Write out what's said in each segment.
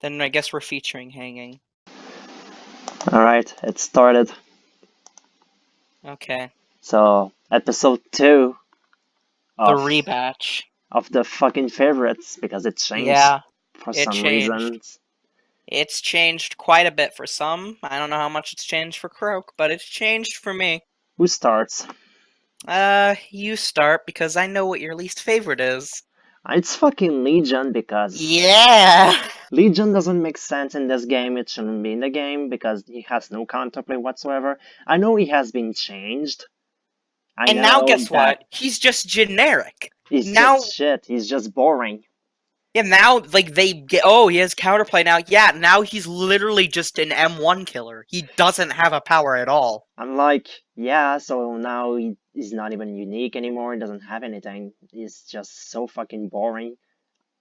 Then I guess we're featuring hanging. Alright, it started. Okay. So, episode 2 The of rebatch. the fucking favorites, because it changed Yeah, for it some changed. reasons. It's changed quite a bit for some. I don't know how much it's changed for Croak, but it's changed for me. Who starts? You start because I know what your least favorite is. It's fucking Legion, because Yeah! Legion doesn't make sense in this game. It shouldn't be in the game, because he has no counterplay whatsoever. I know he has been changed. I And now know guess that what? He's just generic. he's just Now, shit. He's just boring. yeah, now, like, they get, oh, he has counterplay now. Yeah, now he's literally just an M1 killer. He doesn't have a power at all. I'm like, yeah, so now he's not even unique anymore. He doesn't have anything. He's just so fucking boring.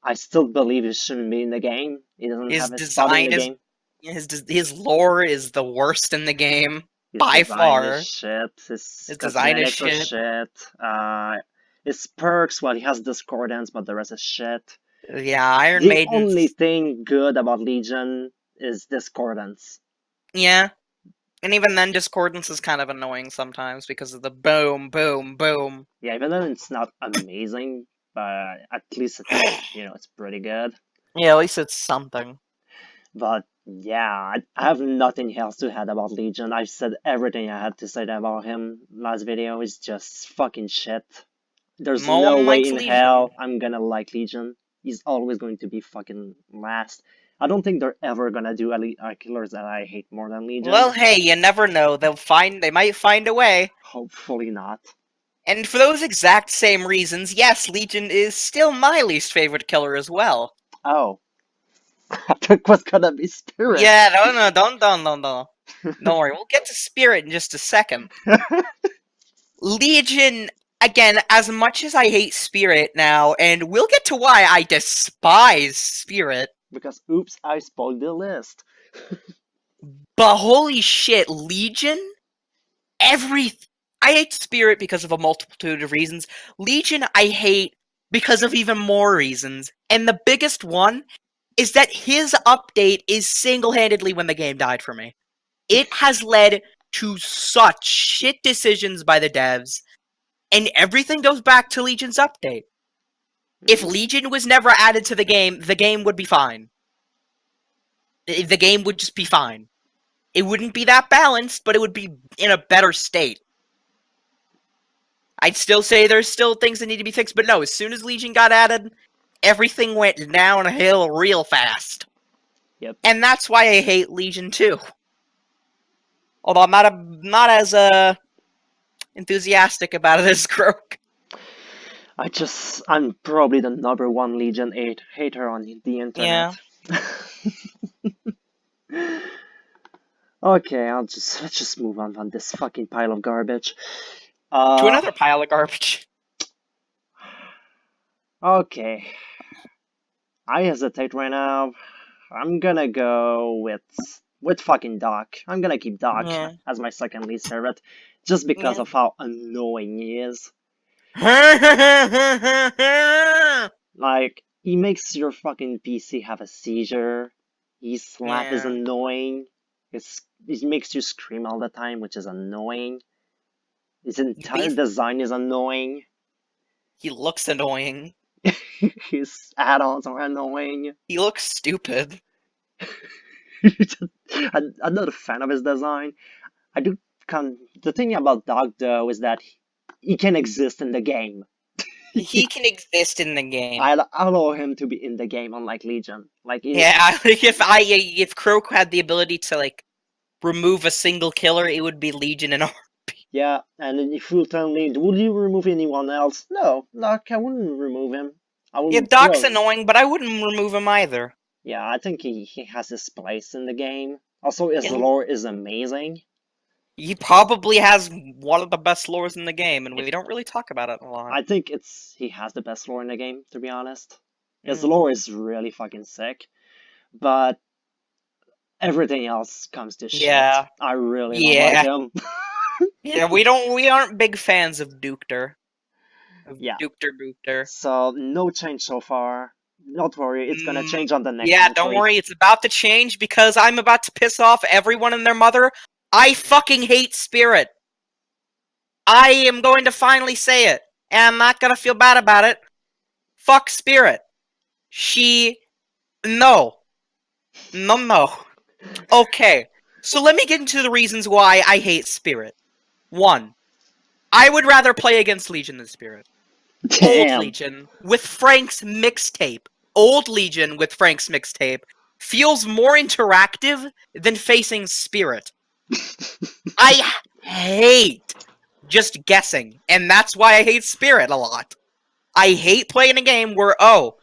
I still believe he shouldn't be in the game. He doesn't His have a spot in the design is, game. his lore is the worst in the game, His by design is far. shit. His His design is cosmetics are shit. shit. His perks, well, he has discordance, but the rest is shit. Yeah, Iron The only Maiden's, thing good about Legion is discordance. yeah. And even then, Discordance is kind of annoying sometimes because of the boom, boom, boom. Yeah, even though it's not amazing, but at least it's, it's pretty good. Yeah, at least it's something. But yeah, I have nothing else to add about Legion. I've said everything I had to say about him last video. It's just fucking shit. There's No no one way likes in Legion. hell I'm gonna like Legion. He's always going to be fucking last. I don't think they're ever gonna do killers that I hate more than Well, Legion. hey, you never know. They might find a way. Hopefully not. And for those exact same reasons, yes, Legion is still my least favorite killer as well. Oh, I think it was gonna be Spirit. Yeah, no, don't worry. We'll get to Spirit in just a second. Legion, again, as much as I hate Spirit now, and we'll get to why I despise Spirit, Because oops, I spoiled the list. but holy shit, Legion? Every. I hate Spirit because of a multitude of reasons. Legion, I hate because of even more reasons. And the biggest one is that his update is single-handedly when the game died for me. It has led to such shit decisions by the devs, and everything goes back to Legion's update. If Legion was never added to the game would be fine. The game would just be fine. It wouldn't be that balanced, but it would be in a better state. I'd still say there's still things that need to be fixed, but no, as soon as Legion got added, everything went downhill real fast. Yep. And that's why I hate Legion too. Although I'm not as enthusiastic about it as Croak. I'm probably the number one Legion hater on the internet. Yeah. Okay, let's just move on from this fucking pile of garbage. To another pile of garbage. Okay. I hesitate right now. I'm gonna go with fucking Doc. I'm gonna keep Doc as my second least favorite, just because of how annoying he is. Like, he makes your fucking PC have a seizure. His slap is annoying. He makes you scream all the time, which is annoying. His entire design is annoying. He looks annoying. His add-ons are annoying. He looks stupid. I'm not a fan of his design. The thing about Doc, though, is that he can exist in the game. He can exist in the game. I allow him to be in the game, unlike Legion. Like, yeah, if Croak had the ability to like remove a single killer, it would be Legion and RP. Yeah, and if you tell me, would you remove anyone else? No, Doc, I wouldn't remove him. Yeah, Doc's annoying, but I wouldn't remove him either. Yeah, I think he has his place in the game. Also, his lore is amazing. He probably has one of the best lores in the game, and we don't really talk about it a lot. I think he has the best lore in the game, to be honest. His lore is really fucking sick, but everything else comes to shit. Yeah. I really don't like him. Yeah, we aren't big fans of Dukter. Yeah. Dukter. So, no change so far. Don't worry, it's gonna change on the next Yeah, entry. don't worry, it's about to change because I'm about to piss off everyone and their mother. I fucking hate Spirit. I am going to finally say it, and I'm not gonna feel bad about it. Fuck Spirit. No. No. Okay, so let me get into the reasons why I hate Spirit. 1. I would rather play against Legion than Spirit. Old Damn. Legion with Frank's mixtape. Old Legion with Frank's mixtape feels more interactive than facing Spirit. I hate just guessing, and that's why I hate Spirit a lot. I hate playing a game where, oh,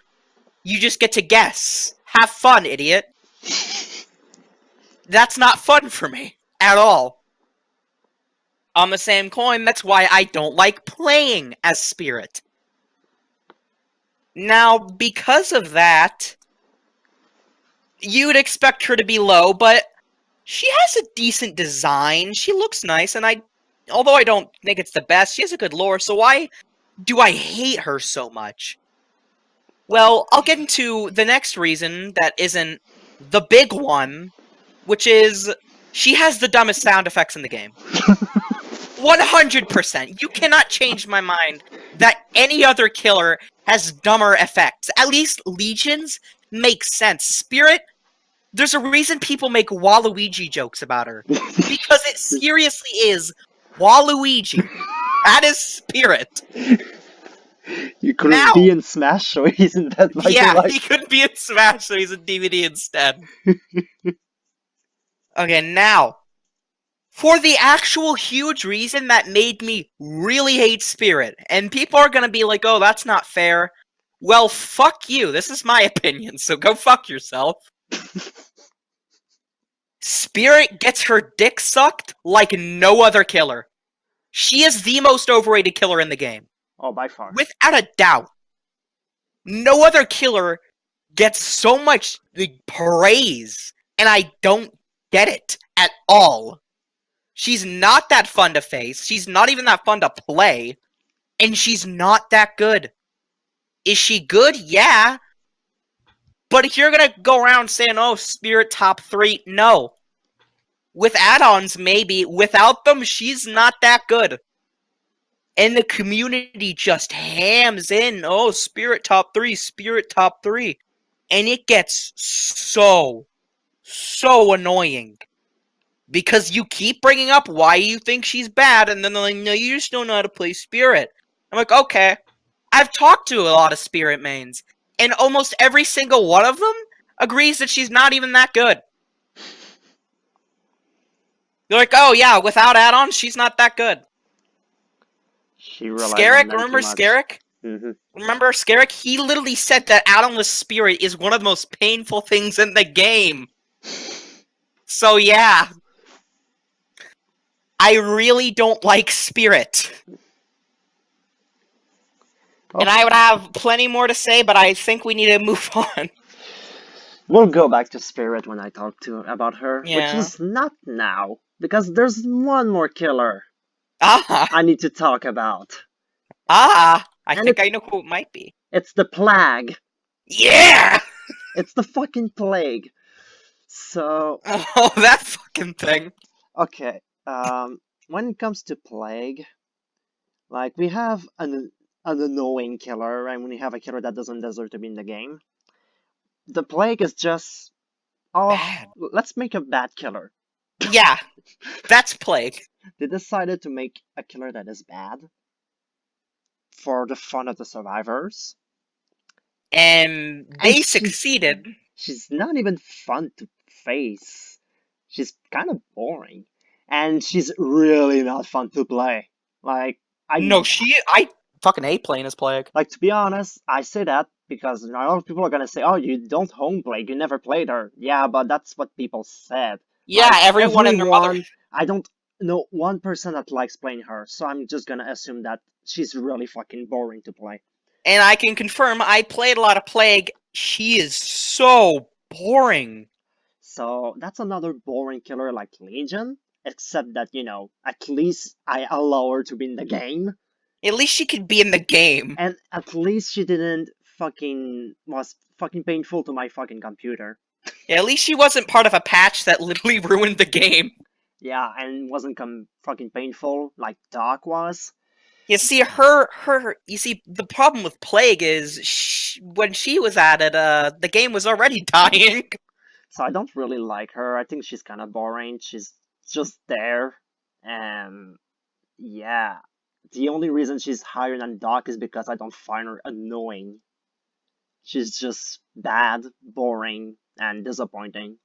you just get to guess. Have fun, idiot. That's not fun for me at all. On the same coin, that's why I don't like playing as Spirit. Now, because of that, you'd expect her to be low, but she has a decent design. She looks nice, and although I don't think it's the best, she has a good lore, so why do I hate her so much? Well, I'll get into the next reason that isn't the big one, which is she has the dumbest sound effects in the game. 100%. You cannot change my mind that any other killer has dumber effects. At least Legions make sense. Spirit, there's a reason people make Waluigi jokes about her. Because it seriously is Waluigi. That is Spirit. You couldn't be in Smash, so isn't that like Yeah, like... he couldn't be in Smash, so he's in DVD instead. Okay, now, for the actual huge reason that made me really hate Spirit, and people are gonna be like, oh, that's not fair. Well, fuck you. This is my opinion, so go fuck yourself. Spirit gets her dick sucked like no other killer. She is the most overrated killer in the game. Oh, by far. Without a doubt. No other killer gets so much praise, and I don't get it at all. She's not that fun to face, she's not even that fun to play, and she's not that good. Is she good? Yeah. But if you're gonna go around saying, oh, Spirit top 3, no. With add-ons, maybe. Without them, she's not that good. And the community just hams in, oh, Spirit top 3, Spirit top 3. And it gets so annoying. Because you keep bringing up why you think she's bad, and then they're like, no, you just don't know how to play Spirit. I'm like, okay. I've talked to a lot of Spirit mains, and almost every single one of them agrees that she's not even that good. They're like, oh yeah, without add-ons, she's not that good. Scarrick, remember Scarrick? Mm-hmm. Remember Scarrick? He literally said that add-onless Spirit is one of the most painful things in the game. So yeah. I really don't like Spirit. Oh. And I would have plenty more to say, but I think we need to move on. We'll go back to Spirit when I talk about her, Yeah. which is not now, because there's one more killer Ah! I need to talk about. I think I know who it might be. It's the Plague. Yeah! It's the fucking Plague. So... Oh, that fucking thing. Okay, when it comes to Plague, like, we have an annoying killer, and we have a killer that doesn't deserve to be in the game. The Plague is just... oh, bad. Let's make a bad killer. Yeah, that's Plague. They decided to make a killer that is bad for the fun of the survivors. And they succeeded. She's not even fun to face. She's kind of boring. And she's really not fun to play. Like, I fucking hate playing as Plague. Like, to be honest, I say that because a lot of people are gonna say, oh, you don't home Plague, you never played her. Yeah, but that's what people said. Yeah, like, everyone and their mother. I don't know one person that likes playing her, so I'm just gonna assume that she's really fucking boring to play. And I can confirm, I played a lot of Plague. She is so boring. So that's another boring killer like Legion, except that, you know, at least I allow her to be in the game. At least she could be in the game. And at least she didn't was fucking painful to my fucking computer. Yeah, at least she wasn't part of a patch that literally ruined the game. Yeah, and it wasn't fucking painful like Doc was. You see, you see, the problem with Plague is when she was at it, the game was already dying. So I don't really like her. I think she's kind of boring. She's just there, and yeah, the only reason she's higher than Doc is because I don't find her annoying. She's just bad, boring, and disappointing.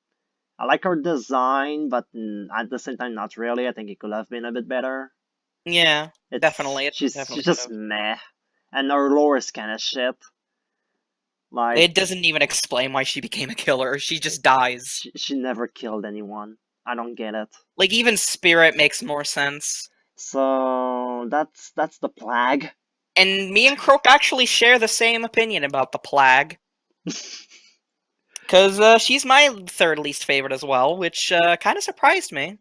I like her design, but at the same time, not really. I think it could have been a bit better. Yeah, definitely. She's Definitely just meh, and her lore is kind of shit. Like it doesn't even explain why she became a killer. She just dies. she never killed anyone. I don't get it. Like even Spirit makes more sense. So that's the Plague. And me and Croak actually share the same opinion about the Plague. Because she's my third least favorite as well, which kind of surprised me.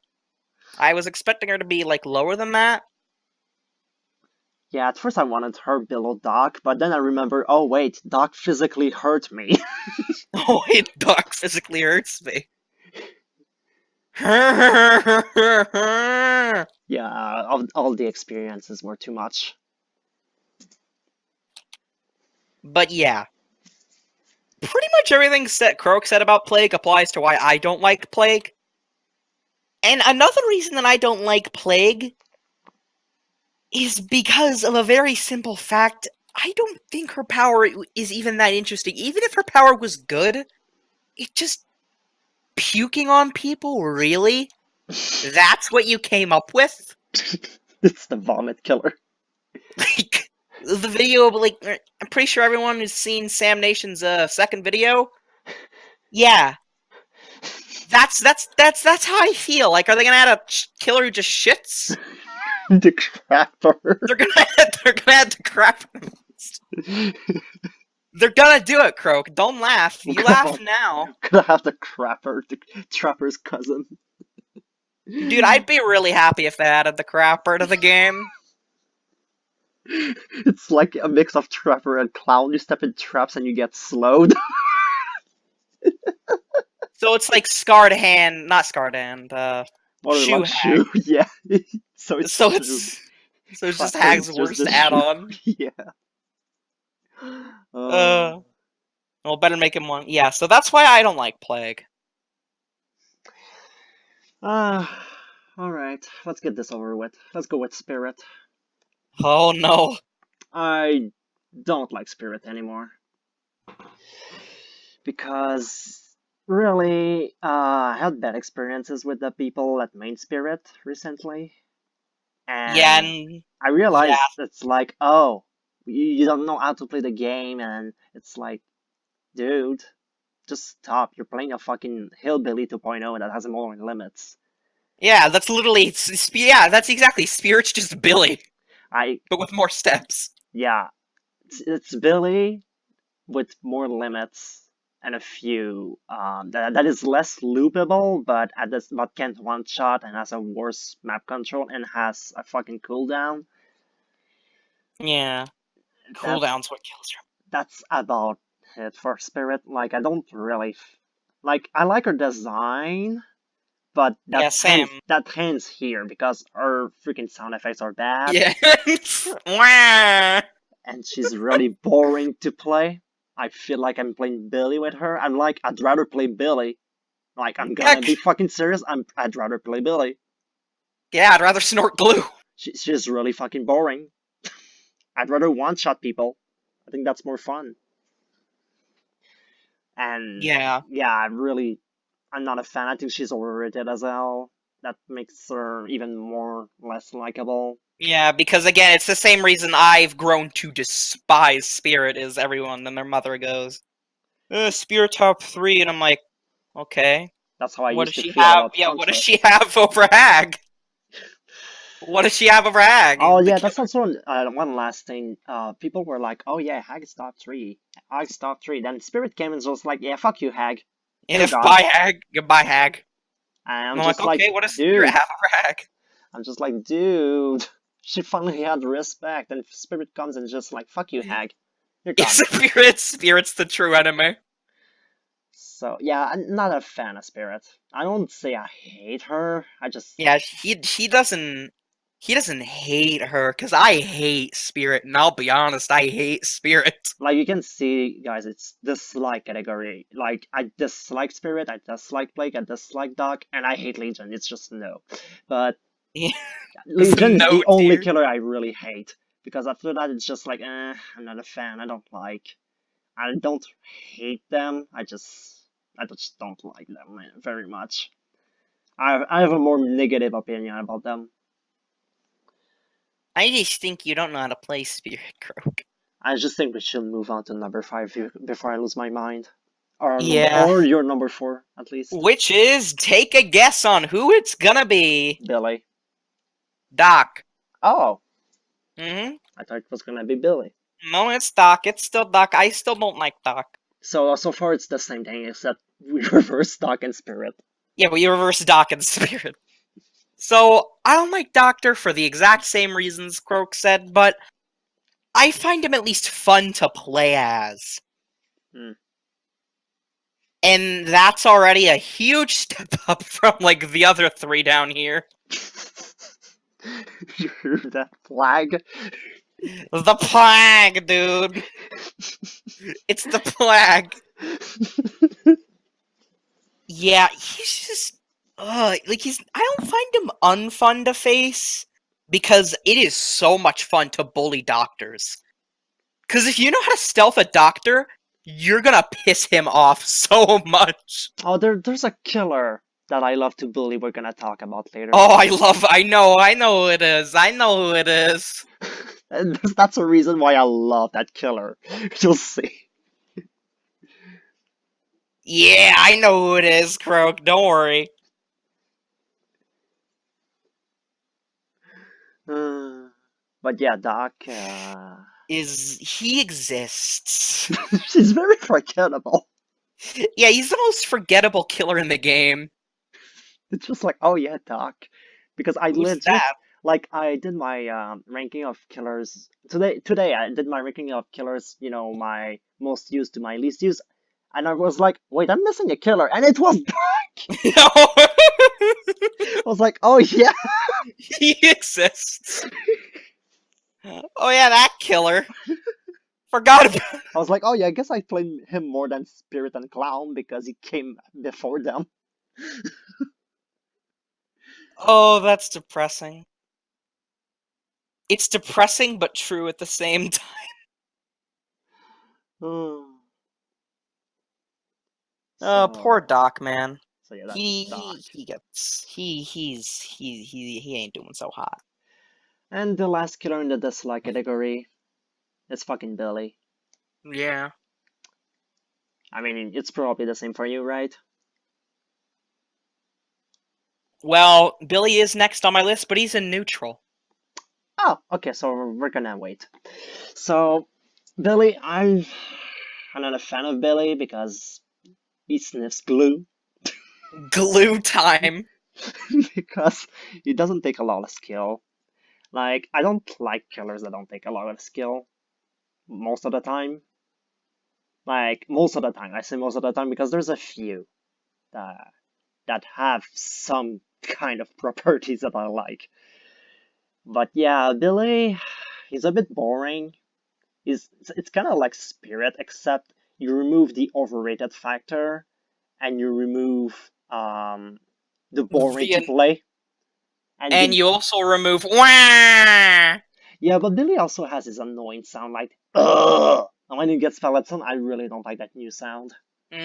I was expecting her to be like lower than that. Yeah, at first I wanted her below Doc, but then I remember, oh wait, Doc physically hurt me. Oh wait, Doc physically hurts me. Yeah, Yeah, all the experiences were too much. but yeah. Pretty much everything Croak said about Plague applies to why I don't like Plague. And another reason that I don't like Plague is because of a very simple fact. I don't think her power is even that interesting. Even if her power was good, it just puking on people, really? That's what you came up with? It's the vomit killer. Like, the video, like, I'm pretty sure everyone has seen Sam Nation's second video. Yeah. That's how I feel. Like, are they gonna add a killer who just shits? The crapper. They're gonna add the crap. They're gonna do it, Croak. Don't laugh. You laugh now. Gonna have the crapper, the trapper's cousin. Dude, I'd be really happy if they added the crapper to the game. It's like a mix of trapper and clown. You step in traps and you get slowed. So it's like Scarred Hand, not Scarred Hand, Shoe Hag. Shoe, yeah. So it's just Hag's worst add-on. Yeah. Well, better make him one. Yeah, so that's why I don't like Plague. Alright. Let's get this over with. Let's go with Spirit. Oh no. I don't like Spirit anymore. Because, really, I had bad experiences with the people at Main Spirit recently. And Yeah, and I realized it's like, oh, you don't know how to play the game, and it's like, dude, just stop. You're playing a fucking Hillbilly 2.0 that has more limits. yeah, that's literally, yeah, that's exactly, Spirit's just Billy, but with more steps. Yeah, it's Billy with more limits and a few that is less loopable, but can't one shot and has a worse map control and has a fucking cooldown. Yeah, cooldown's what kills her. That's about it for Spirit. Like, I don't really like. I like her design, but that ends here because her freaking sound effects are bad. Yeah. And she's really boring to play. I feel like I'm playing Billy with her. I'm like, I'd rather play Billy. Like, I'm gonna be fucking serious. I'd rather play Billy. Yeah, I'd rather snort glue. She's really fucking boring. I'd rather one-shot people. I think that's more fun. And yeah, I'm not a fan. I think she's overrated as hell. That makes her even more less likable. Yeah, because again, it's the same reason I've grown to despise Spirit as everyone and their mother goes, Spirit top 3, and I'm like, okay. That's how I what used does to she feel have? about Yeah, Conflict. what does she have over Hag? What does she have over Hag? Oh yeah, that's also one last thing. People were like, "Oh yeah, Hag is top 3. Hag's top 3." Then Spirit came and was like, "Yeah, fuck you, Hag." Yeah, bye Hag. Goodbye Hag. And I'm just like, okay, what does Spirit have over Hag? I'm just like, dude, she finally had respect, and Spirit comes and just like, "Fuck you, Hag." You're gone. Spirit's the true enemy. So yeah, I'm not a fan of Spirit. I don't say I hate her. I just Yeah, he doesn't hate her, cause I hate Spirit, and I'll be honest, I hate Spirit. like you can see, guys. It's dislike category. Like I dislike Spirit, I dislike Blake, I dislike Doc, and I hate Legion. It's just no. But Yeah, it's a Legion is no the only tier. killer I really hate because after that it's just like, I'm not a fan. I don't like. I don't hate them. I just don't like them very much. I have a more negative opinion about them. I just think you don't know how to play Spirit, Croak. I just think we should move on to number 5 before I lose my mind. Or Yeah. or your number 4 at least. Which is, take a guess on who it's gonna be. Billy. Doc. Oh, Mm-hmm. I thought it was gonna be Billy. No, it's Doc. It's still Doc. I still don't like Doc. So far it's the same thing except we reverse Doc and Spirit. Yeah, we reverse Doc and Spirit. So, I don't like Doctor for the exact same reasons Croak said, but I find him at least fun to play as. Hmm. And that's already a huge step up from, like, the other 3 down here. You hear that flag? The Plague, dude! It's the Plague! Yeah, he's just... like, I don't find him unfun to face, because it is so much fun to bully doctors. Because if you know how to stealth a doctor, you're gonna piss him off so much. Oh, there's a killer that I love to bully we're gonna talk about later. Oh, I know who it is. I know who it is. And that's a reason why I love that killer. You'll see. Yeah, I know who it is, Croak. Don't worry. But yeah, Doc, He exists. she's very forgettable. Yeah, he's the most forgettable killer in the game. It's just like, oh yeah, Doc. Because I Who's legit, that? like, I did my ranking of killers today. Today I did my ranking of killers. You know, my most used to my least used, and I was like, wait, I'm missing a killer, and it was Doc. I was like, oh yeah. He exists. Oh yeah, that killer. Forgot about. I was like, oh yeah, I guess I played him more than Spirit and Clown because he came before them. Oh, that's depressing. It's depressing but true at the same time. So, Poor Doc, man. So yeah, that's Doc. He ain't doing so hot. And the last killer in the dislike category is fucking Billy. Yeah. I mean, it's probably the same for you, right? Well, Billy is next on my list, but he's in neutral. Oh, okay, so we're gonna wait. So, Billy, I'm not a fan of Billy because he sniffs glue. Glue time. Because he doesn't take a lot of skill. Like, I don't like killers that don't take a lot of skill. Most of the time. Like, most of the time. I say most of the time because there's a few that have some kind of properties that I like. But yeah, Billy, he's a bit boring. It's kind of like Spirit, except you remove the overrated factor and you remove the boring to play. And you also remove wah! Yeah, but Billy also has his annoying sound like ugh. And when he gets Peloton, I really don't like that new sound.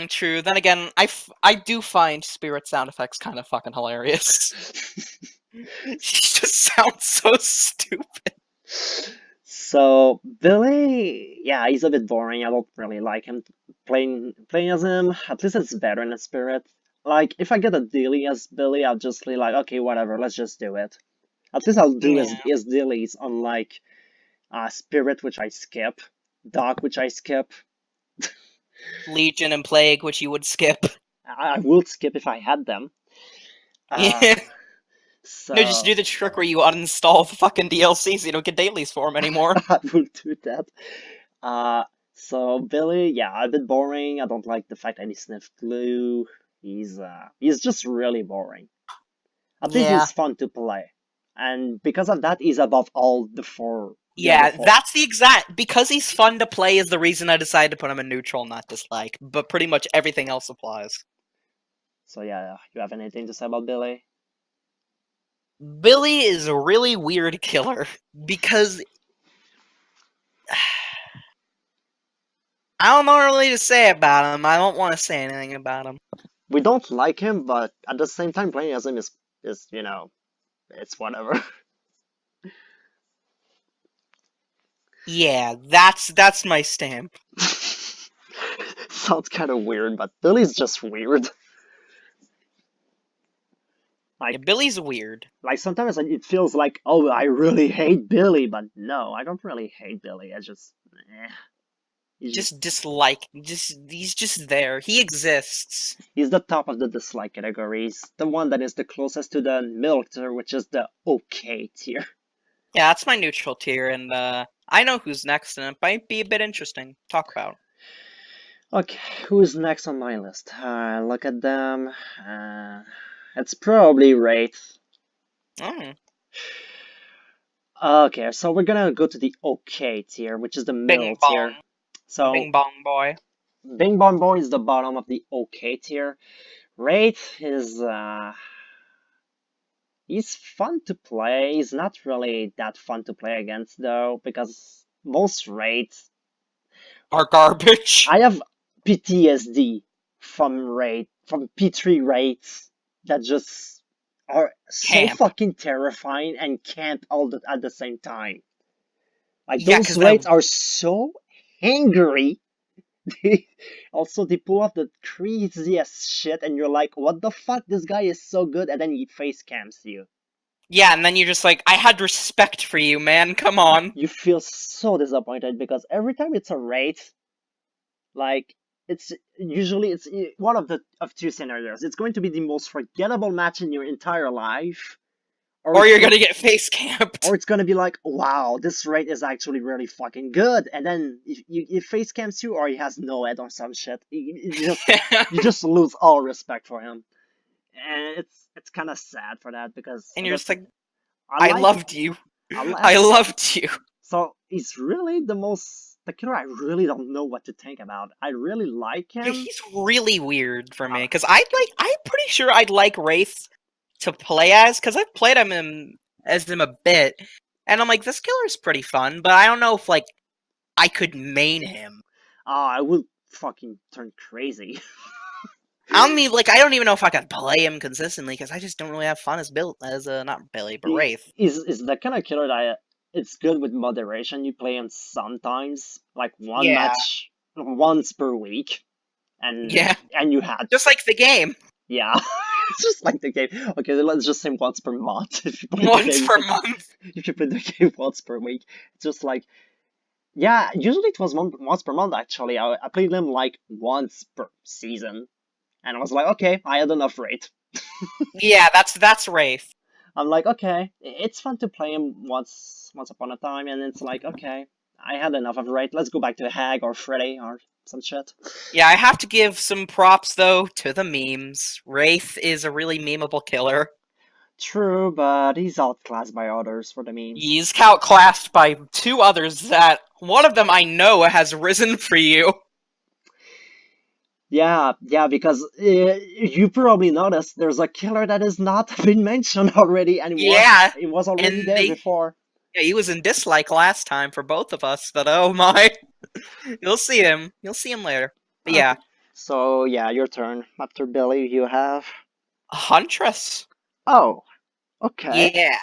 True. Then again, I do find Spirit sound effects kind of fucking hilarious. He just sounds so stupid. So Billy, yeah, he's a bit boring. I don't really like him playing as him. At least it's better in a Spirit. Like if I get a daily as Billy, I'll just be like, okay, whatever, let's just do it. At least I'll do his dailies, unlike Spirit, which I skip, Doc, which I skip, Legion and Plague, which you would skip. I would skip if I had them. Yeah. So No, just do the trick where you uninstall the fucking DLC so you don't get dailies for them anymore. I will do that. So Billy, yeah, a bit boring. I don't like the fact that he sniffed glue. He's just really boring. At least Yeah. he's fun to play, and because of that, he's above all the other Yeah, four. that's the exact because he's fun to play is the reason I decided to put him in neutral, not dislike. But pretty much everything else applies. So yeah, you have anything to say about Billy? Billy is a really weird killer because I don't know what really to say about him. I don't want to say anything about him. We don't like him, but at the same time, playing as him is it's whatever. Yeah, that's my stamp. Sounds kind of weird, but Billy's just weird. Yeah, Like Billy's weird. like sometimes it feels like, oh, I really hate Billy, but no, I don't really hate Billy. I just, Just dislike. He's just there. He exists. he's the top of the dislike categories. The one that is the closest to the milk tier, which is the okay tier. Yeah, that's my neutral tier, and I know who's next, and it might be a bit interesting to talk about. Okay, who's next on my list? Look at them. It's probably Wraith. Oh, Okay, so we're gonna go to the okay tier, which is the middle Bing tier. bong, So Bing bong boy. Bing Bong Boy is the bottom of the okay tier. Wraith is he's fun to play. He's not really that fun to play against though, because most Wraiths Are garbage. I have PTSD from P3 Wraiths that just are so Camp. fucking terrifying and camp at the same time. Like Yeah, those because I Wraiths are so angry. Also, they pull off the craziest shit, and you're like, "What the fuck? This guy is so good," and then he face cams you. yeah, and then you're just like, I had respect for you, man. Come on. You feel so disappointed because every time it's a Wraith, like it's usually it's one of the of two scenarios. It's going to be the most forgettable match in your entire life, Or you're gonna get face camped. or it's gonna be like, wow, this raid is actually really fucking good. And then if you face cams you, or he has no head or some shit, you just lose all respect for him, and it's kind of sad for that because And you're just like, I I like loved you. I like I loved you. so he's really the killer I really don't know what to think about. I really like Yeah, him. he's really weird for me because I'm pretty sure I'd like Wraith to play as because I've played as him a bit, and I'm like, this killer's pretty fun, but I don't know if like I could main him. I would fucking turn crazy. I mean, like, I don't even know if I could play him consistently because I just don't really have fun as not Billy, but Wraith. Is the kind of killer that it's good with moderation. You play him sometimes, like one Yeah, match once per week, and yeah, you had just like the game, yeah, it's just like the game. Okay, let's just say once per month. If you play the once game, per month. if you play the game once per week, it's just like yeah. Usually it was once per month actually. I played them like once per season, and I was like, okay, I had enough rate. Yeah, that's Wraith. I'm like, okay, it's fun to play him once upon a time, and it's like, okay, I had enough of it. Let's go back to Hag or Freddy or some shit. Yeah, I have to give some props though to the memes. Wraith is a really memeable killer. True, but he's outclassed by others for the memes. He's outclassed by two others that one of them I know has risen for you. Yeah, because you probably noticed there's a killer that has not been mentioned already, and Yeah, it was already and there before. yeah, he was in dislike last time for both of us, but oh my. You'll see him. You'll see him later. But Okay. yeah, So yeah, your turn. After Billy, you have. Huntress. Oh, okay. Yeah,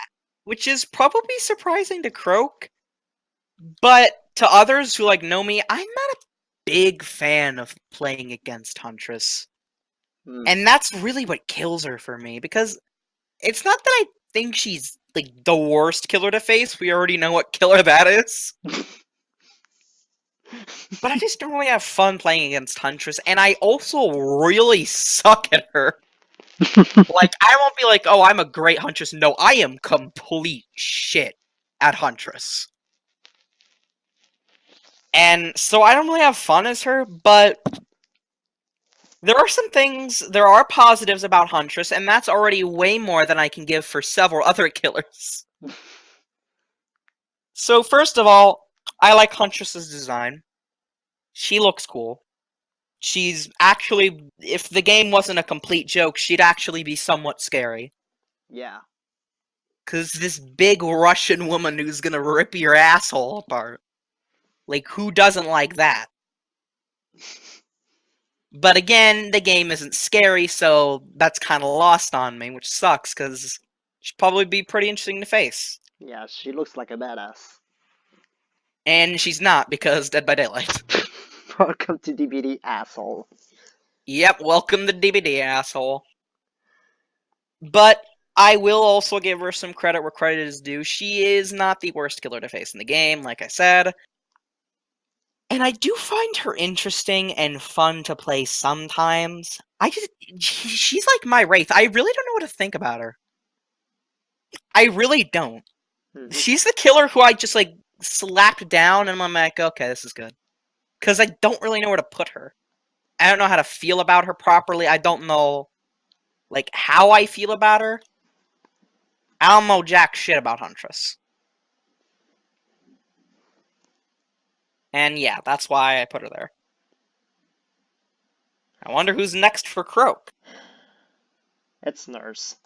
which is probably surprising to Croak, but to others who like know me, I'm not a big fan of playing against Huntress. Hmm. And that's really what kills her for me, because it's not that I think she's like the worst killer to face. We already know what killer that is. But I just don't really have fun playing against Huntress, and I also really suck at her. Like, I won't be like, oh, I'm a great Huntress. No, I am complete shit at Huntress. And so I don't really have fun as her, but there are positives about Huntress, and that's already way more than I can give for several other killers. So first of all, I like Huntress's design. She looks cool. She's actually, if the game wasn't a complete joke, she'd actually be somewhat scary. Yeah. Cause this big Russian woman who's gonna rip your asshole apart. Like, who doesn't like that? But again, the game isn't scary, so that's kind of lost on me, which sucks, because she'd probably be pretty interesting to face. Yeah, she looks like a badass. And she's not, because Dead by Daylight. Welcome to DBD, asshole. Yep, welcome to DBD, asshole. But I will also give her some credit where credit is due. She is not the worst killer to face in the game, like I said. And I do find her interesting and fun to play sometimes. She's like my Wraith. I really don't know what to think about her. I really don't. Mhm. She's the killer who I just, like, slapped down, and I'm like, okay, this is good. Because I don't really know where to put her. I don't know how to feel about her properly. I don't know, like, how I feel about her. I don't know jack shit about Huntress. And yeah, that's why I put her there. I wonder who's next for Croak. It's Nurse.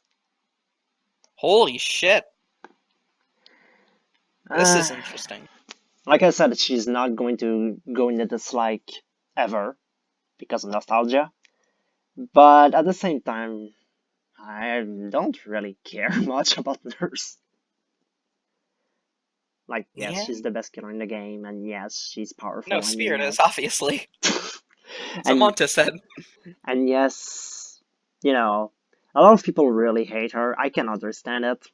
Holy shit. This is Uh, interesting. Like I said, she's not going to go in the dislike ever because of nostalgia. But at the same time, I don't really care much about Nurse. Like, yes, Yeah. she's the best killer in the game, and yes, she's powerful, No, and Spirit is, yes, obviously. As and Amonta said. and yes, you know, a lot of people really hate her. I can understand it.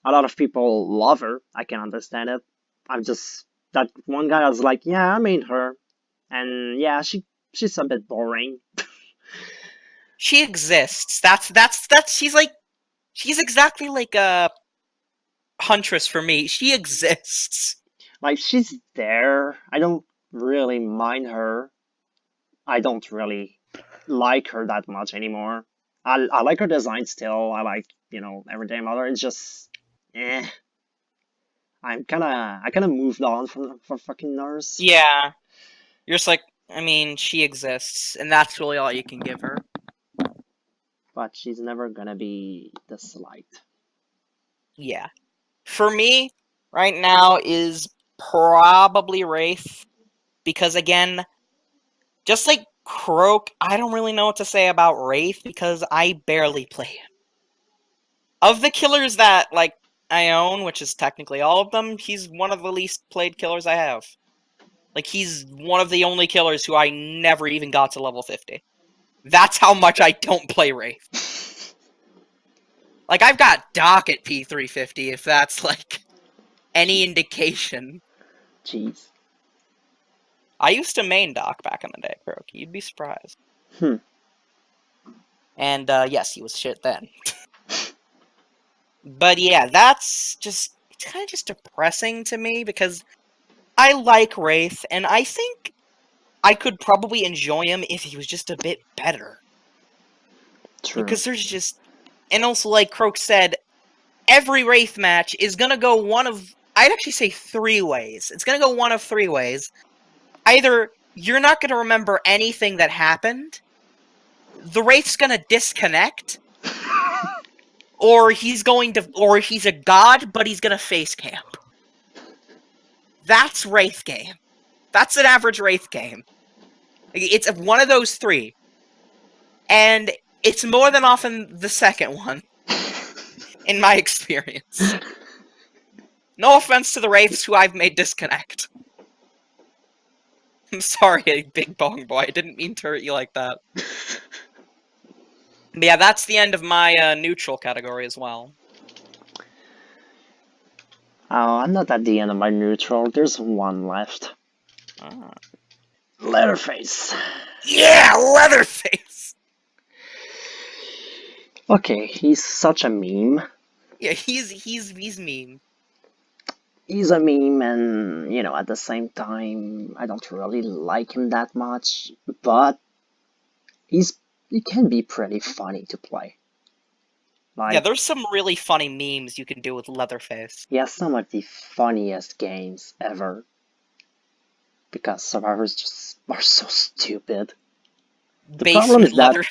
A lot of people love her. I can understand it. I'm just that one guy was like, yeah, I mean her, and yeah, she's a bit boring. She exists. That's she's exactly like a Huntress for me. She exists. Like she's there. I don't really mind her. I don't really like her that much anymore. I like her design still. I like Everyday Mother. It's just eh. I kind of moved on from fucking Nurse. Yeah. You're just like, I mean, she exists, and that's really all you can give her. But she's never gonna be disliked. Yeah. For me, right now is probably Wraith. Because again, just like Croak, I don't really know what to say about Wraith because I barely play him. Of the killers that, like, I own, which is technically all of them, he's one of the least played killers I have. Like, he's one of the only killers who I never even got to level 50. That's how much I don't play Wraith. Like, I've got Doc at P350, if that's, like, any indication. Jeez. I used to main Doc back in the day, Croak. You'd be surprised. Hmm. And, yes, he was shit then. But yeah, that's just, it's kind of just depressing to me, because I like Wraith, and I think I could probably enjoy him if he was just a bit better. True. Because there's just... And also, like Croak said, every Wraith match is gonna go one of... I'd actually say 3 ways. It's gonna go one of 3 ways. Either you're not gonna remember anything that happened, the Wraith's gonna disconnect, or he's a god, but he's gonna face camp. That's Wraith game. That's an average Wraith game. It's one of those 3. And it's more than often the second one, in my experience. No offense to the Wraiths who I've made disconnect. I'm sorry, Big Bong Boy. I didn't mean to hurt you like that. But yeah, that's the end of my neutral category as well. Oh, I'm not at the end of my neutral. There's one left. Ah. Leatherface. Yeah, Leatherface! Okay, he's such a meme. Yeah, he's meme. he's a meme, and at the same time, I don't really like him that much. But he can be pretty funny to play. Yeah, Like, there's some really funny memes you can do with Leatherface. he has some of the funniest games ever. Because survivors just are so stupid. The problem Basement is that Leather.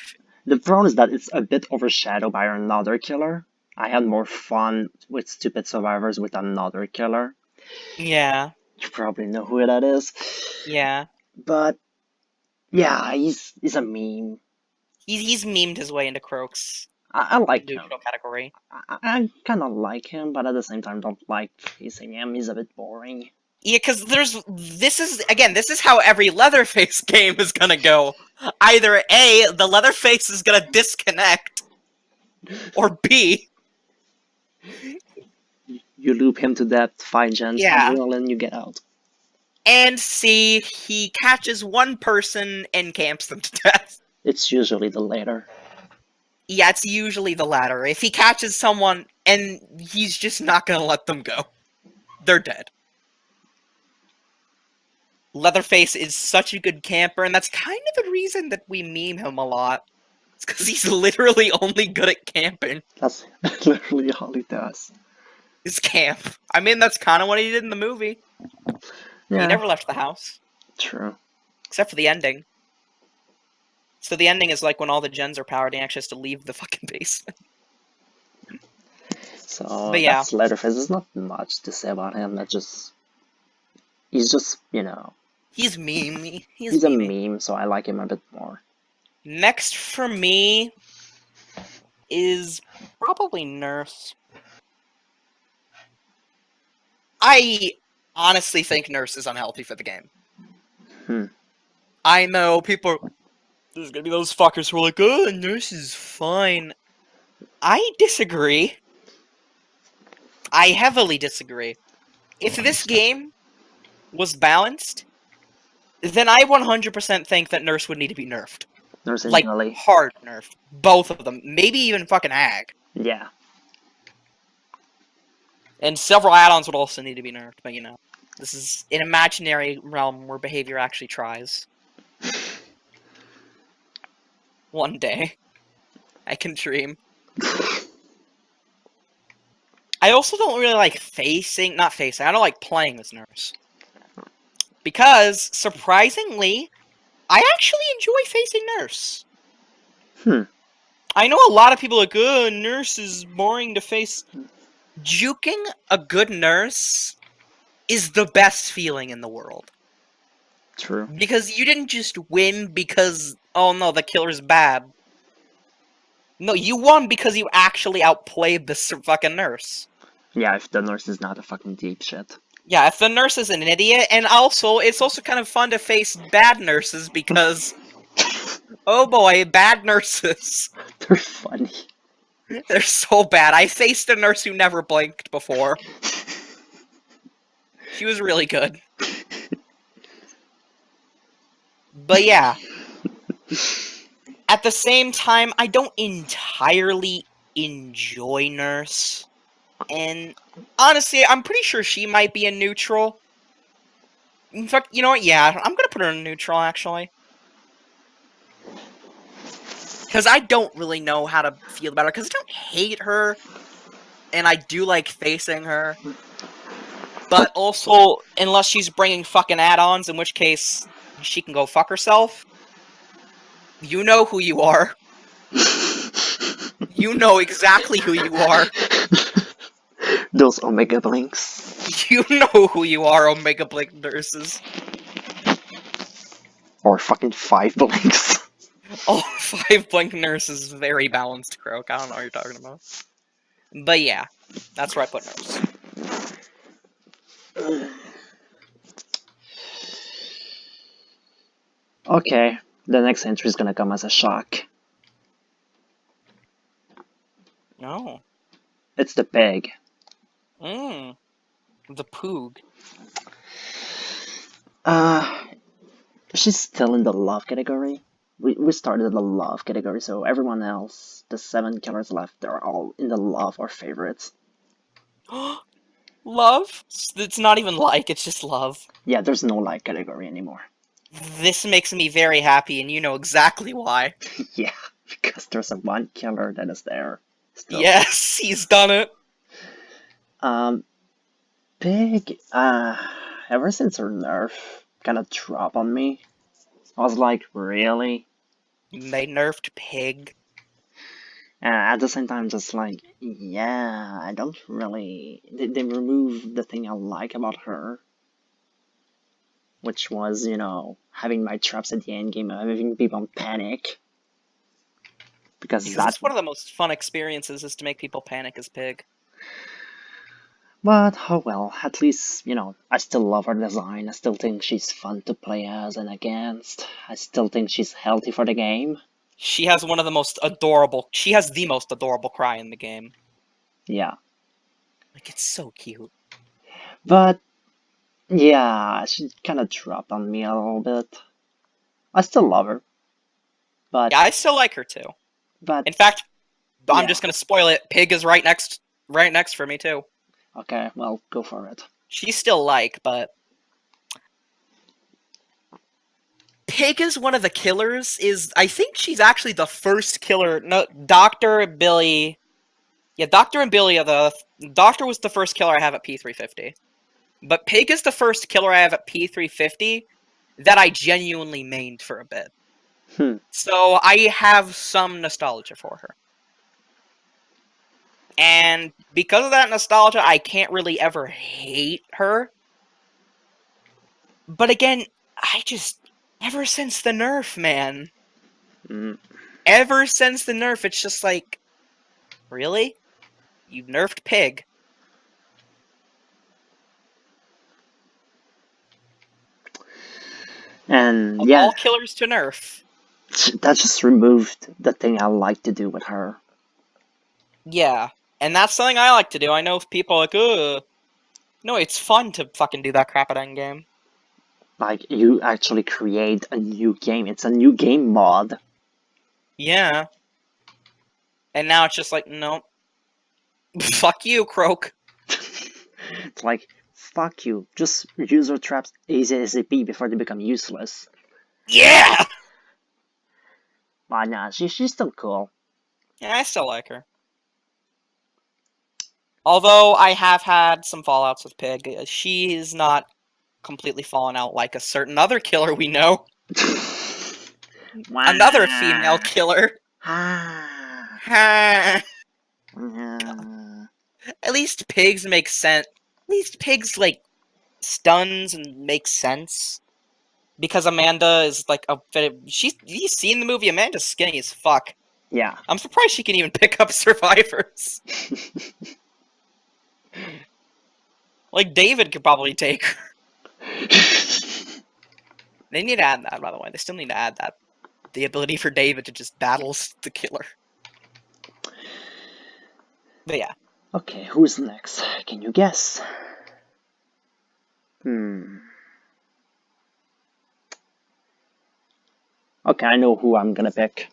the problem is that it's a bit overshadowed by another killer. I had more fun with stupid survivors with another killer. Yeah, You probably know who that is. yeah. But yeah, he's a meme. He's memed his way into Croak's I like him. neutral category. I kind of like him, but at the same time, don't like facing him. He's a bit boring. Yeah, because this is how every Leatherface game is gonna go. Either A, the Leatherface is gonna disconnect, or B, You loop him to death, 5 gens, yeah, adrenaline, you get out. and C, he catches one person and camps them to death. It's usually the latter. Yeah, it's usually the latter. If he catches someone and he's just not gonna let them go, they're dead. Leatherface is such a good camper, and that's kind of the reason that we meme him a lot. It's because he's literally only good at camping. That's literally all he does. Is camp. I mean, that's kind of what he did in the movie. Yeah, He never left the house. true. Except for the ending. So the ending is like when all the gens are powered, he actually has to leave the fucking basement. So But yeah. that's Leatherface. There's not much to say about him. He's just, He's meme. he's a meme, so I like him a bit more. Next for me is probably Nurse. I honestly think Nurse is unhealthy for the game. I know there's gonna be those fuckers who are like, oh, Nurse is fine. I disagree. I heavily disagree. If this game was balanced, then I 100% think that Nurse would need to be nerfed. Nurse and Like, Jelly. hard nerfed. Both of them. Maybe even fucking Ag. Yeah. And several add-ons would also need to be nerfed, but this is an imaginary realm where behavior actually tries. One day. I can dream. I also don't really like I don't like playing this Nurse. Because, surprisingly, I actually enjoy facing Nurse. I know a lot of people are like, oh, Nurse is boring to face. Juking a good Nurse is the best feeling in the world. True. Because you didn't just win because, oh no, the killer's bad. No, you won because you actually outplayed this fucking Nurse. Yeah, if the Nurse is not a fucking deep shit. Yeah, if the Nurse is an idiot, and also, it's also kind of fun to face bad nurses because, oh boy, bad nurses. They're funny. They're so bad. I faced a nurse who never blinked before. She was really good. But yeah. At the same time, I don't entirely enjoy Nurse. And honestly, I'm pretty sure she might be a neutral. In fact, you know what? Yeah, I'm gonna put her in neutral, actually. Because I don't really know how to feel about her. Because I don't hate her. And I do like facing her. But also, unless she's bringing fucking add-ons, in which case, she can go fuck herself. You know who you are. You know exactly who you are. Those Omega Blinks. You know who you are, Omega Blink nurses. Or fucking 5 Blinks. Oh, 5 Blink nurses, very balanced, Croak. I don't know what you're talking about. But yeah, that's where I put Nurse. Okay, the next entry is gonna come as a shock. No. It's the pig. The Poog. She's still in the love category. We started in the love category, so everyone else, the 7 killers left, they're all in the love or favorites. Love? It's not even like, it's just love. Yeah, there's no like category anymore. This makes me very happy, and you know exactly why. Yeah, because there's a one killer that is there still. Yes, he's done it. Pig, ever since her nerf kind of dropped on me, I was like, really? They nerfed Pig. At the same time, just like, yeah, I don't really. They removed the thing I like about her, which was, having my traps at the end game, having people panic. Because That's one of the most fun experiences, is to make people panic as Pig. But, oh well, at least, I still love her design. I still think she's fun to play as and against. I still think she's healthy for the game. She has one of the most adorable. She has the most adorable cry in the game. Yeah. Like, it's so cute. But, yeah, she kind of dropped on me a little bit. I still love her. But, Yeah, I still like her too. but, In fact, I'm yeah. just gonna spoil it. Pig is right next for me too. Okay, well, go for it. She's still like, but Pig is one of the killers. I think she's actually the first killer. No, Dr. Billy. Yeah, Doctor and Billy are the Doctor was the first killer I have at P350. But Pig is the first killer I have at P350 that I genuinely mained for a bit. So I have some nostalgia for her. And because of that nostalgia, I can't really ever hate her. But again, ever since the nerf, man. Ever since the nerf, it's just like, really? You nerfed Pig. And Of yeah, all killers to nerf. That just removed the thing I like to do with her. Yeah, and that's something I like to do. I know people are like, ugh. No, it's fun to fucking do that crap at endgame. Like, you actually create a new game. It's a new game mod. Yeah. And now it's just like, no. Fuck you, Croak. It's like, fuck you. Just use your traps ASAP before they become useless. Yeah! But nah, she's still cool. Yeah, I still like her. Although I have had some fallouts with Pig, she's not completely fallen out like a certain other killer we know. Wow. Another female killer. At least Pigs make sense. At least Pigs, like, stuns and make sense. Because Amanda is, like, you seen the movie? Amanda's skinny as fuck. Yeah. I'm surprised she can even pick up survivors. Like, David could probably take her. They need to add that, by the way. They still need to add that. The ability for David to just battle the killer. But yeah. Okay, who's next? Can you guess? Okay, I know who I'm gonna pick.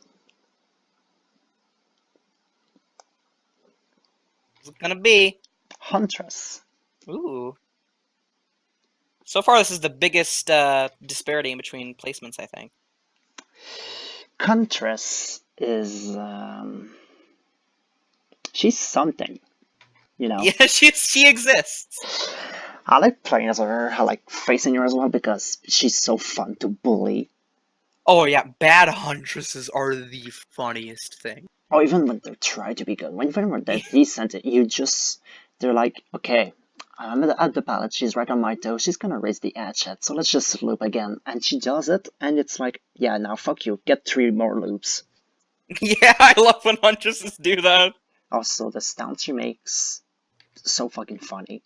What's it gonna be? Huntress. Ooh. So far, this is the biggest disparity in between placements, I think. Huntress is, she's something, Yeah, she exists. I like playing as her, I like facing her as well because she's so fun to bully. Oh yeah, bad huntresses are the funniest thing. Or even when they try to be good, when they're decent, they're like, okay, I'm at the pallet, she's right on my toe, she's gonna raise the edge head, so let's just loop again. And she does it, and it's like, yeah, now fuck you, get 3 more loops. Yeah, I love when huntresses do that. Also, the sound she makes, so fucking funny.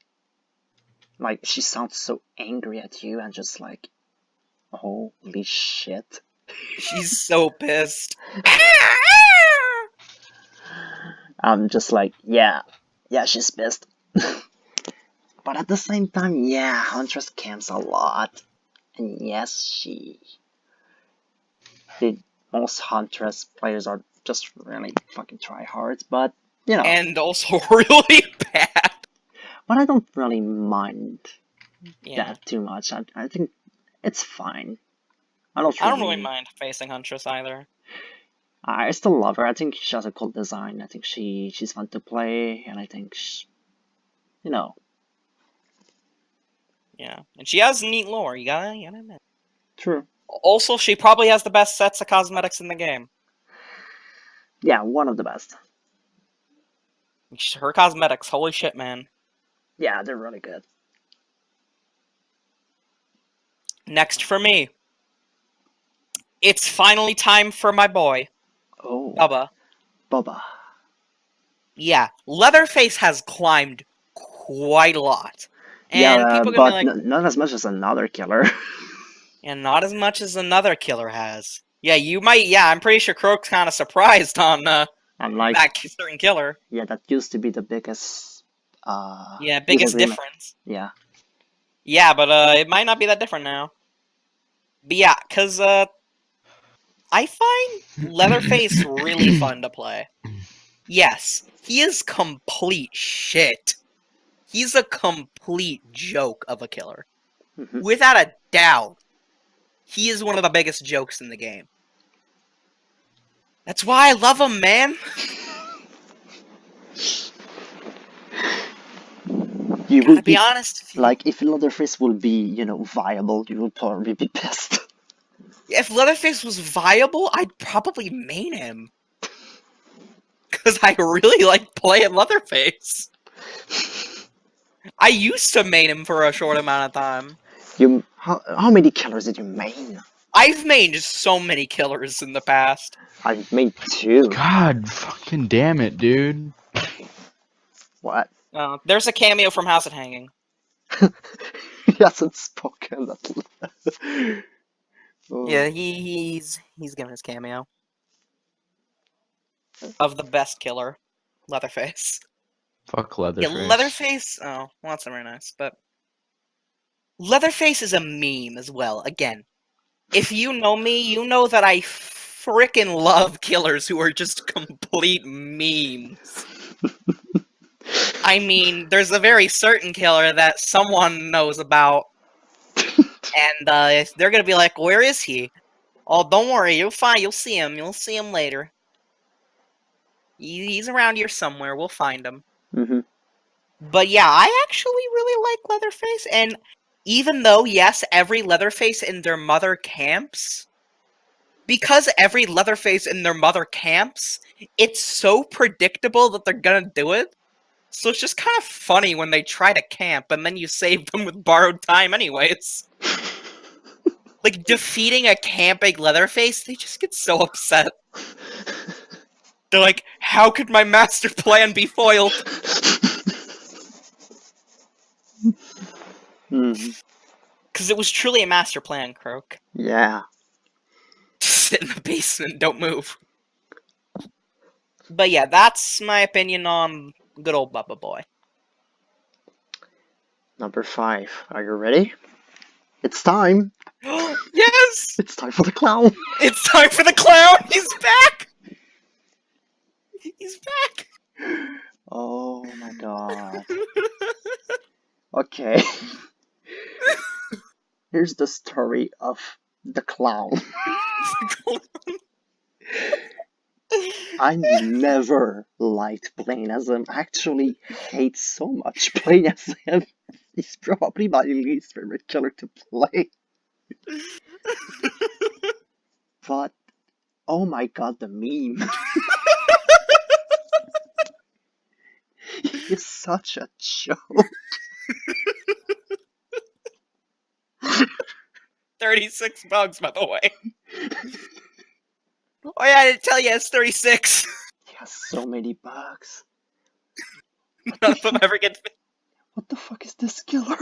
Like, she sounds so angry at you and just like, holy shit. She's so pissed. I'm just like, yeah, she's pissed. But at the same time, yeah, Huntress camps a lot. And yes, most Huntress players are just really fucking tryhards, but, And also really bad. but I don't really mind Yeah. that too much. I think it's fine. I don't really mind facing Huntress either. I still love her. I think she has a cool design. I think she's fun to play, and I think you know. Yeah, and she has neat lore. You gotta admit. True. Also, she probably has the best sets of cosmetics in the game. Yeah, one of the best. Her cosmetics, holy shit, man. Yeah, they're really good. Next for me. It's finally time for my boy, Oh, Bubba. Bubba. Yeah, Leatherface has climbed quite a lot. And Yeah, people are gonna but be like, not as much as another killer. and not as much as another killer has. Yeah, you might, yeah, I'm pretty sure Croak's kind of surprised on I'm like, that certain killer. yeah, that used to be the biggest. Yeah, biggest disagreement. difference. Yeah. Yeah, but it might not be that different now. But yeah, because I find Leatherface really fun to play. Yes, he is complete shit. He's a complete joke of a killer. Mhm. Without a doubt, he is one of the biggest jokes in the game. That's why I love him, man. You Gotta would be be honest. like, if Leatherface will be, viable, you would probably be pissed. If Leatherface was viable, I'd probably main him. Because I really like playing Leatherface. I used to main him for a short amount of time. How many killers did you main? I've mained so many killers in the past. I've made 2. God fucking damn it, dude. What? There's a cameo from House of Hanging. He hasn't spoken. Oh. Yeah, he's giving his cameo. Of the best killer. Leatherface. Fuck Yeah, Leatherface. Leatherface. Oh, well, that's not very nice, but Leatherface is a meme as well. Again, if you know me, you know that I frickin' love killers who are just complete memes. I mean, there's a very certain killer that someone knows about, and they're gonna be like, "Where is he?" Oh, don't worry, you'll see him. You'll see him later. He's around here somewhere. We'll find him. Mm-hmm. But yeah, I actually really like Leatherface, and even though, yes, every Leatherface in their mother camps, because every Leatherface in their mother camps, it's so predictable that they're gonna do it. So it's just kind of funny when they try to camp, and then you save them with borrowed time anyways. Like, defeating a camping Leatherface, they just get so upset. They're like, how could my master plan be foiled? Because it was truly a master plan, Croak. Yeah. Just sit in the basement, don't move. But yeah, that's my opinion on good old Bubba Boy. Number 5. Are you ready? It's time. Yes! It's time for the clown. It's time for the clown! He's back! He's back! Oh my god. Okay. Here's the story of the clown. I never liked playing as him. I actually hate so much playing as him. He's probably my least favorite killer to play. But, oh my god, the meme. He's such a joke. 36 bugs, by the way. Oh yeah, I didn't tell you, it's 36. He has so many bugs. None of them ever get... What the fuck is this killer?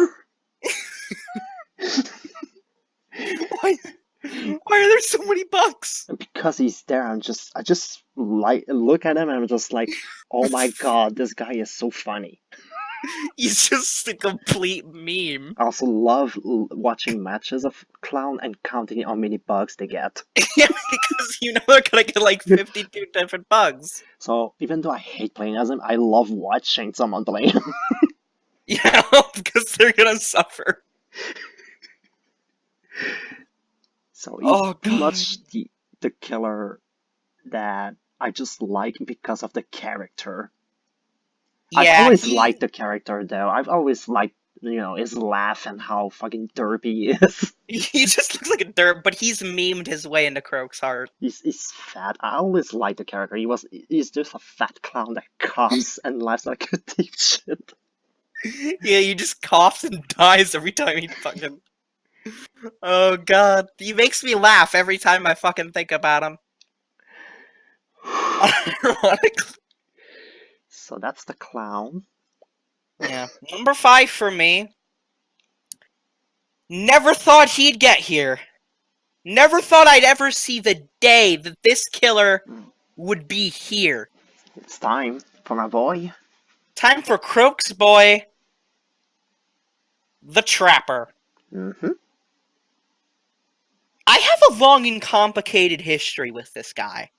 Why are there so many bugs? Because he's there, I just like look at him and I'm just like, oh my god, this guy is so funny. He's just a complete meme. I also love watching matches of clown and counting how many bugs they get. Yeah, because you know they're gonna get like 52 different bugs. So even though I hate playing as him, I love watching someone play him. Yeah, because they're gonna suffer. So he's Oh pretty god. much the killer that I just like because of the character. I've Yeah, always liked the character though. I've always liked, his laugh and how fucking derpy he is. he just looks like a dirt, but he's memed his way into Croak's heart. He's fat. I always liked the character. He's just a fat clown that coughs and laughs like a deep shit. Yeah, he just coughs and dies every time he fucking... Oh god. He makes me laugh every time I fucking think about him. Ironically. So that's the clown. Yeah. Number 5 for me. Never thought he'd get here. Never thought I'd ever see the day that this killer would be here. It's time for my boy. Time for Croak's boy, the Trapper. Mm-hmm. I have a long and complicated history with this guy.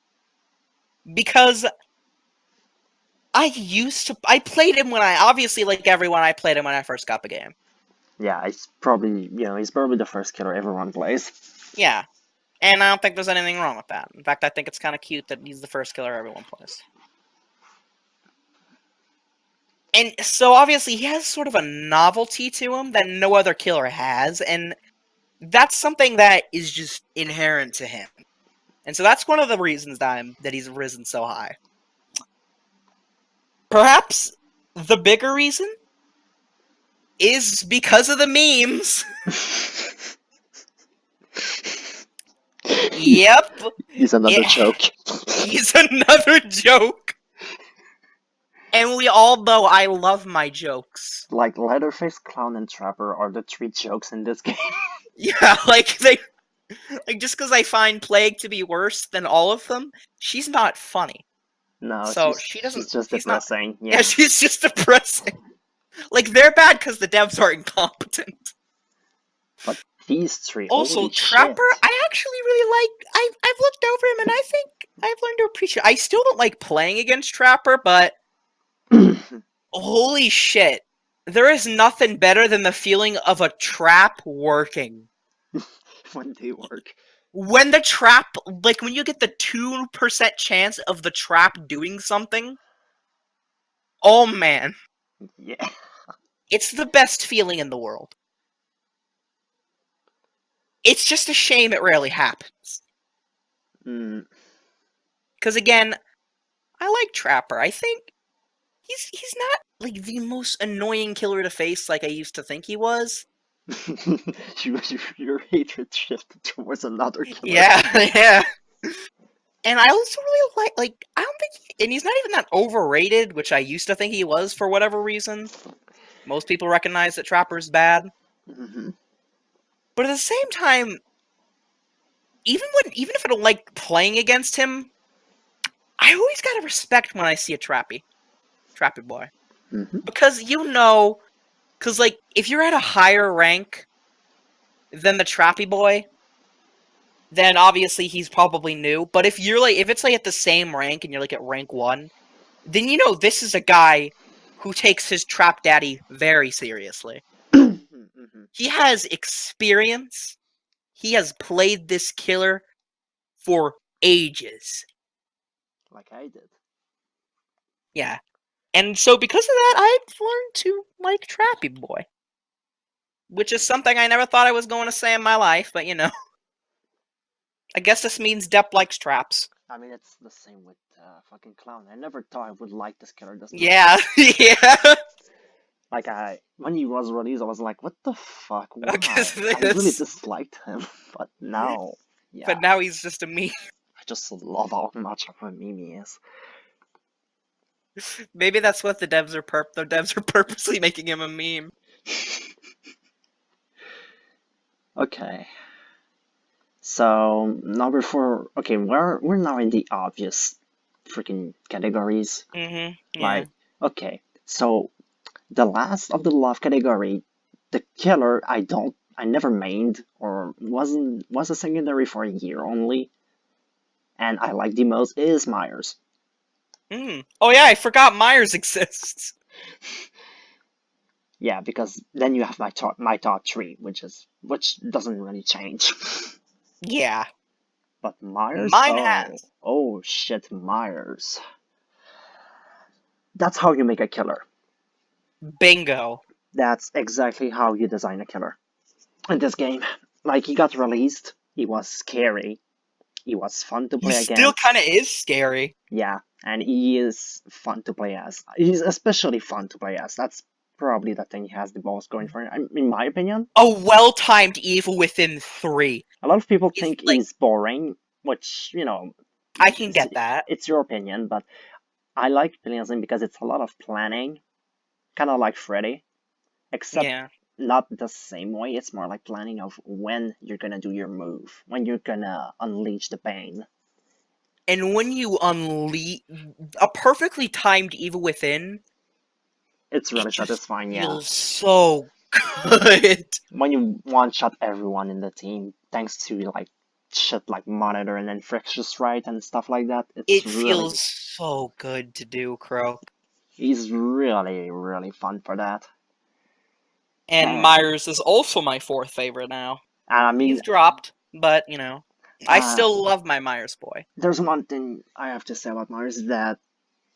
Because I played him when obviously, like everyone, I played him when I first got the game. Yeah, he's probably the first killer everyone plays. Yeah. And I don't think there's anything wrong with that. In fact, I think it's kind of cute that he's the first killer everyone plays. And so, obviously, he has sort of a novelty to him that no other killer has, and that's something that is just inherent to him. And so that's one of the reasons that he's risen so high. Perhaps the bigger reason is because of the memes. Yep. He's another joke. He's another joke. And we all know I love my jokes. Like, Leatherface, Clown, and Trapper are the 3 jokes in this game. Yeah, just because I find Plague to be worse than all of them, she's not funny. No, So she's just depressing. Yeah, she's just depressing. Like, they're bad because the devs are incompetent. But these 3, Also, holy Trapper, shit. I actually really like. I've looked over him, and I think I've learned to appreciate. I still don't like playing against Trapper, but holy shit, there is nothing better than the feeling of a trap working. When they work. When the trap, like when you get the 2% chance of the trap doing something, oh man. Yeah. It's the best feeling in the world. It's just a shame it rarely happens. Because again, I like Trapper. I think he's not like the most annoying killer to face like I used to think he was. Your hatred shifted towards another killer. Yeah. And I also really like I don't think and he's not even that overrated, which I used to think he was for whatever reason. Most people recognize that Trapper's bad. Mm-hmm. But at the same time, even if I don't like playing against him, I always gotta respect when I see a Trappy boy. Mm-hmm. Because like, if you're at a higher rank than the Trappy boy, then obviously he's probably new. But if it's like at the same rank and you're like at rank 1, then this is a guy who takes his Trap Daddy very seriously. Mm-hmm. He has experience. He has played this killer for ages. Like I did. Yeah. And so because of that, I've learned to like Trappy Boy. Which is something I never thought I was going to say in my life, but I guess this means Depp likes traps. I mean, it's the same with fucking Clown. I never thought I would like this killer this much. Yeah, yeah. Like, when he was released, I was like, what the fuck? Why? Because I really disliked him, but now, yeah. But now he's just a meme. I just love how much of a meme he is. Maybe that's what the devs are purposely making him a meme. Okay. So, number 4, okay, we're now in the obvious freaking categories. Mm-hmm. Yeah. Like, okay, so the last of the love category, the killer I never mained or was a secondary for a year only, and I like the most is Myers. Oh yeah, I forgot Myers exists. Yeah, because then you have my top 3, which doesn't really change. Yeah. But Myers, Mine has. oh shit, Myers. That's how you make a killer. Bingo. That's exactly how you design a killer in this game. Like, he got released, he was scary, he was fun to He play still against. kind of is scary. Yeah, and he is fun to play as. He's especially fun to play as. That's probably the thing he has the most going for him, in my opinion. A well-timed evil within 3. A lot of people It's think like- he's boring, which, you know, I can get that. it's your opinion, but I like playing as him because it's a lot of planning, kind of like Freddy, except Yeah. not the same way. It's more like planning of when you're gonna do your move, when you're gonna unleash the pain. And when you unleash a perfectly timed evil within, It's really it just satisfying, yeah. feels so good. When you one-shot everyone in the team, thanks to like shit like Monitor and Infectious Right and stuff like that, It it's really, feels so good to do, Croak. he's really, really fun for that. And Man. Myers is also my 4th favorite now. I mean, He's dropped, but, you know, I uh, still love my Myers boy. there's one thing I have to say about Myers, is that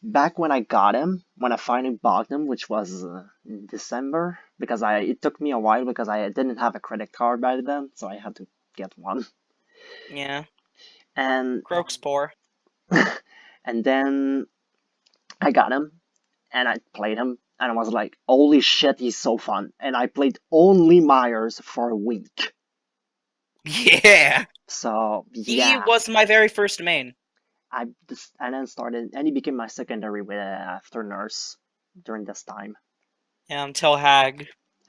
back when I got him, when I finally bought him, which was in December, because it took me a while because I didn't have a credit card by then, so I had to get one. Yeah, And Croak's poor. and then I got him, and I played him, and I was like, holy shit, he's so fun. And I played only Myers for a week. Yeah, So, he yeah. was my very first main. And he became my secondary with after Nurse during this time. Yeah, until Hag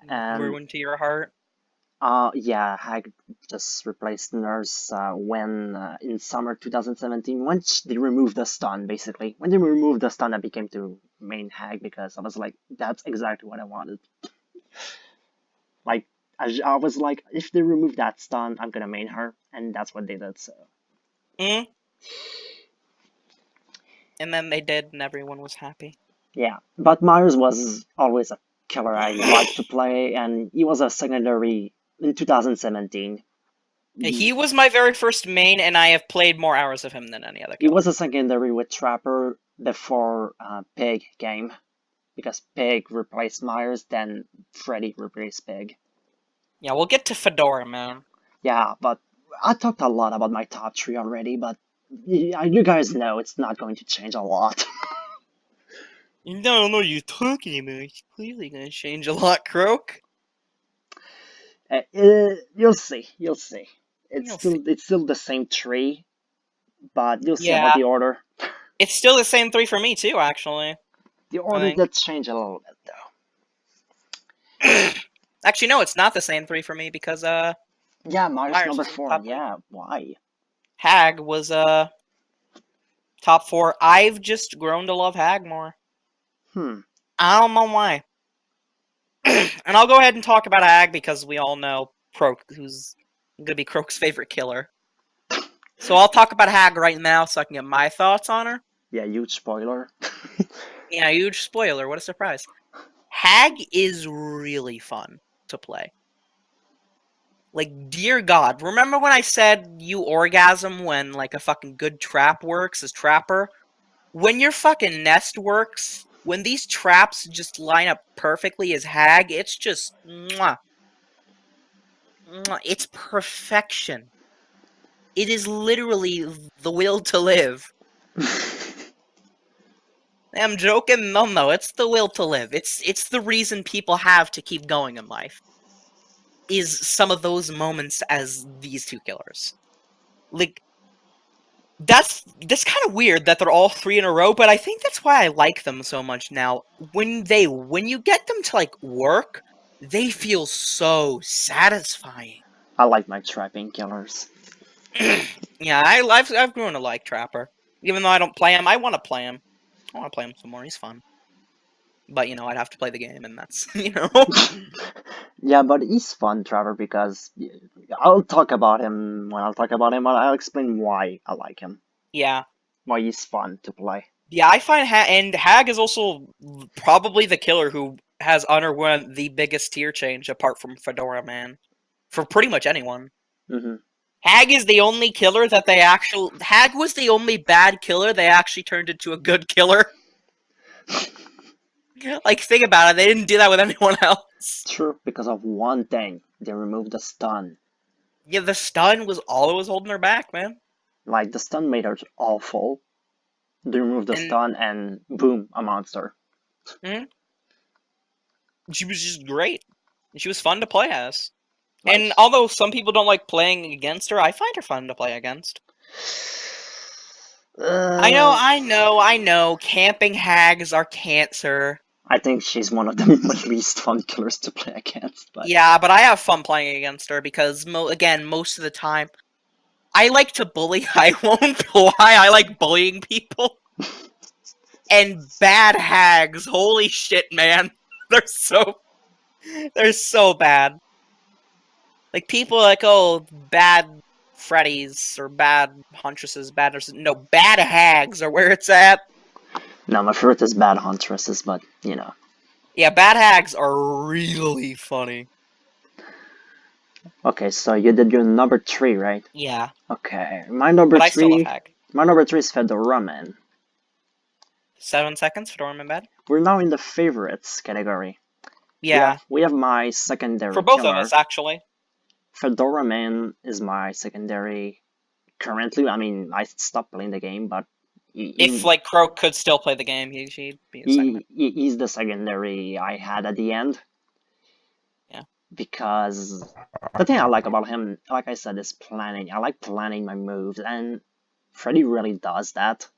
And grew into your heart. yeah, Hag just replaced Nurse when in summer 2017, once they removed the stun, basically. When they removed the stun, I became to main Hag because I was like, that's exactly what I wanted. Like, I was like, if they remove that stun, I'm gonna main her, and that's what they did, so. Mm. And then they did, and everyone was happy. Yeah, but Myers was always a killer I liked to play, and he was a secondary in 2017. He was my very first main, and I have played more hours of him than any other He killer. was a secondary with Trapper before Pig game, because Pig replaced Myers, then Freddy replaced Pig. Yeah, we'll get to Fedora, man. Yeah, but I talked a lot about my top 3 already, but you guys know it's not going to change a lot. You don't know what you're talking about. It's clearly gonna change a lot, Croak. You'll see, you'll see. You'll It's still the same 3, but you'll see Yeah. about the order. It's still the same 3 for me, too, actually. The order think. did change a little bit, though. Actually, no, it's not the same 3 for me, because, Yeah, Myers Myers number was in 4. top 3. Yeah, why? Hag was, top 4. I've just grown to love Hag more. I don't know why. And I'll go ahead and talk about Hag, because we all know Croak, who's gonna be Croak's favorite killer. So I'll talk about Hag right now, so I can get my thoughts on her. Yeah, huge spoiler. Yeah, huge spoiler, what a surprise. Hag is really fun to play. Like, dear God, remember when I said you orgasm when, like, a fucking good trap works as Trapper? When your fucking nest works, when these traps just line up perfectly as Hag, it's just, mwah. Mwah. It's perfection. It is literally the will to live. I'm joking, no, it's the will to live. It's the reason people have to keep going in life. Is some of those moments as these 2 killers. Like, that's kind of weird that they're all 3 in a row, but I think that's why I like them so much now. When you get them to, like, work, they feel so satisfying. I like my trapping killers. Yeah, I've grown to like Trapper. Even though I don't play him, I want to play him. I want to play him some more, he's fun. But, you know, I'd have to play the game, and that's, you know. Yeah, but he's fun, Trevor, because I'll talk about him when I'll talk about him. I'll explain why I like him. Yeah. Why he's fun to play. Yeah, I find and Hag is also probably the killer who has underwent the biggest tier change apart from Fedora Man. For pretty much anyone. Mm-hmm. Hag is the only killer that they actually... Hag was the only bad killer they actually turned into a good killer. Like, think about it, they didn't do that with anyone else. True, because of one thing. They removed the stun. Yeah, the stun was all that was holding her back, man. Like, the stun made her awful. They removed the And- stun and boom, a monster. She was just great. She was fun to play as. Like, And although some people don't like playing against her, I find her fun to play against. I know. Camping hags are cancer. I think she's one of the least fun killers to play against. But Yeah, but I have fun playing against her because, again, most of the time, I like to bully. I won't lie, I like bullying people. And bad hags, holy shit, man. They're so bad. Like, people are like, oh, bad Freddies, or bad Huntresses, no, bad hags are where it's at. no, my favorite is bad huntresses, but you know. Yeah, bad hags are really funny. Okay, so you did your number 3, right? Yeah, Okay, my number but I still love 3. hag. My number 3 is Fedora Man. 7 seconds for Dorman Bad? We're now in the favorites category. Yeah, We have my secondary for both killer. of us, actually. Fedora Man is my secondary. Currently, I mean, I stopped playing the game, but If, like, Croak could still play the game, he'd be a second. he's the secondary I had at the end. Yeah. Because the thing I like about him, like I said, is planning. I like planning my moves, and Freddy really does that.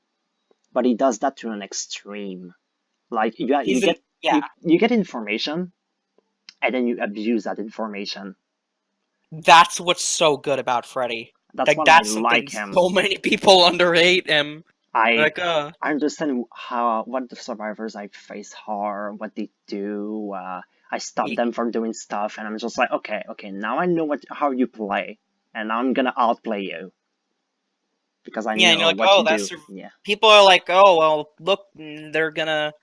But he does that to an extreme. Like, you get information, and then you abuse that information. That's what's so good about Freddy. That's Like, what that's I something like him. so many people underrate him. I Like, I understand what the survivors I face are, what they do. I stop them from doing stuff, and I'm just like, okay, now I know how you play, and I'm gonna outplay you because I yeah, and know you're like, what oh, you that's... do. Yeah, People are like, oh, well, look, they're gonna...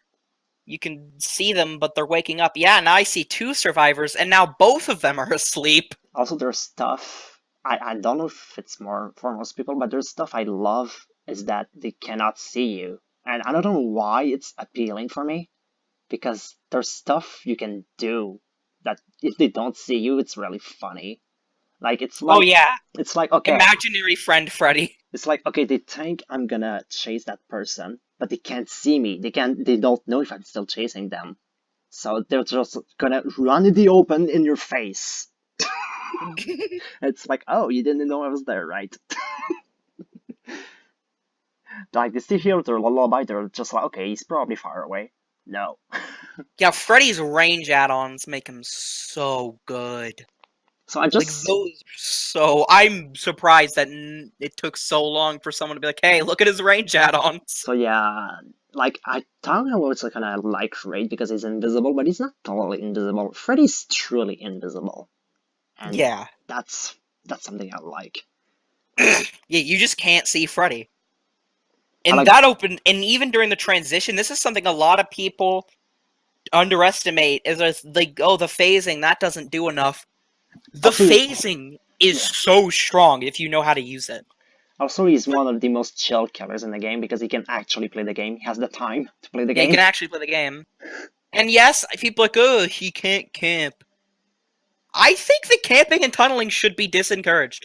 You can see them, but they're waking up. Yeah, now I see 2 survivors, and now both of them are asleep. Also, there's stuff I don't know if it's more for most people, but there's stuff I love is that they cannot see you, and I don't know why it's appealing for me, because there's stuff you can do that if they don't see you, it's really funny. Like, it's like, Oh, yeah. it's like, okay, Imaginary friend Freddy. it's like, okay, they think I'm gonna chase that person, but they can't see me. They don't know if I'm still chasing them. So they're just gonna run in the open in your face. It's like, oh, you didn't know I was there, right? Like, they still hear their lullaby, they're just like, okay, he's probably far away. No. Yeah, Freddy's range add-ons make him so good. So I Like, just... those so... I'm surprised that it took so long for someone to be like, hey, look at his range add-ons. So yeah, like, I thought I was gonna like Raid because he's invisible, but he's not totally invisible. Freddy's truly invisible. And Yeah. that's something I like. Yeah, you just can't see Freddy. And like- that opened, and even during the transition, this is something a lot of people underestimate, is like, oh, the phasing, that doesn't do enough. The Also, phasing is so strong if you know how to use it. Also, he's one of the most chill killers in the game because he can actually play the game. He has the time to play the Yeah, game. you can actually play the game. And yes, people are like, oh, he can't camp. I think that camping and tunneling should be disencouraged.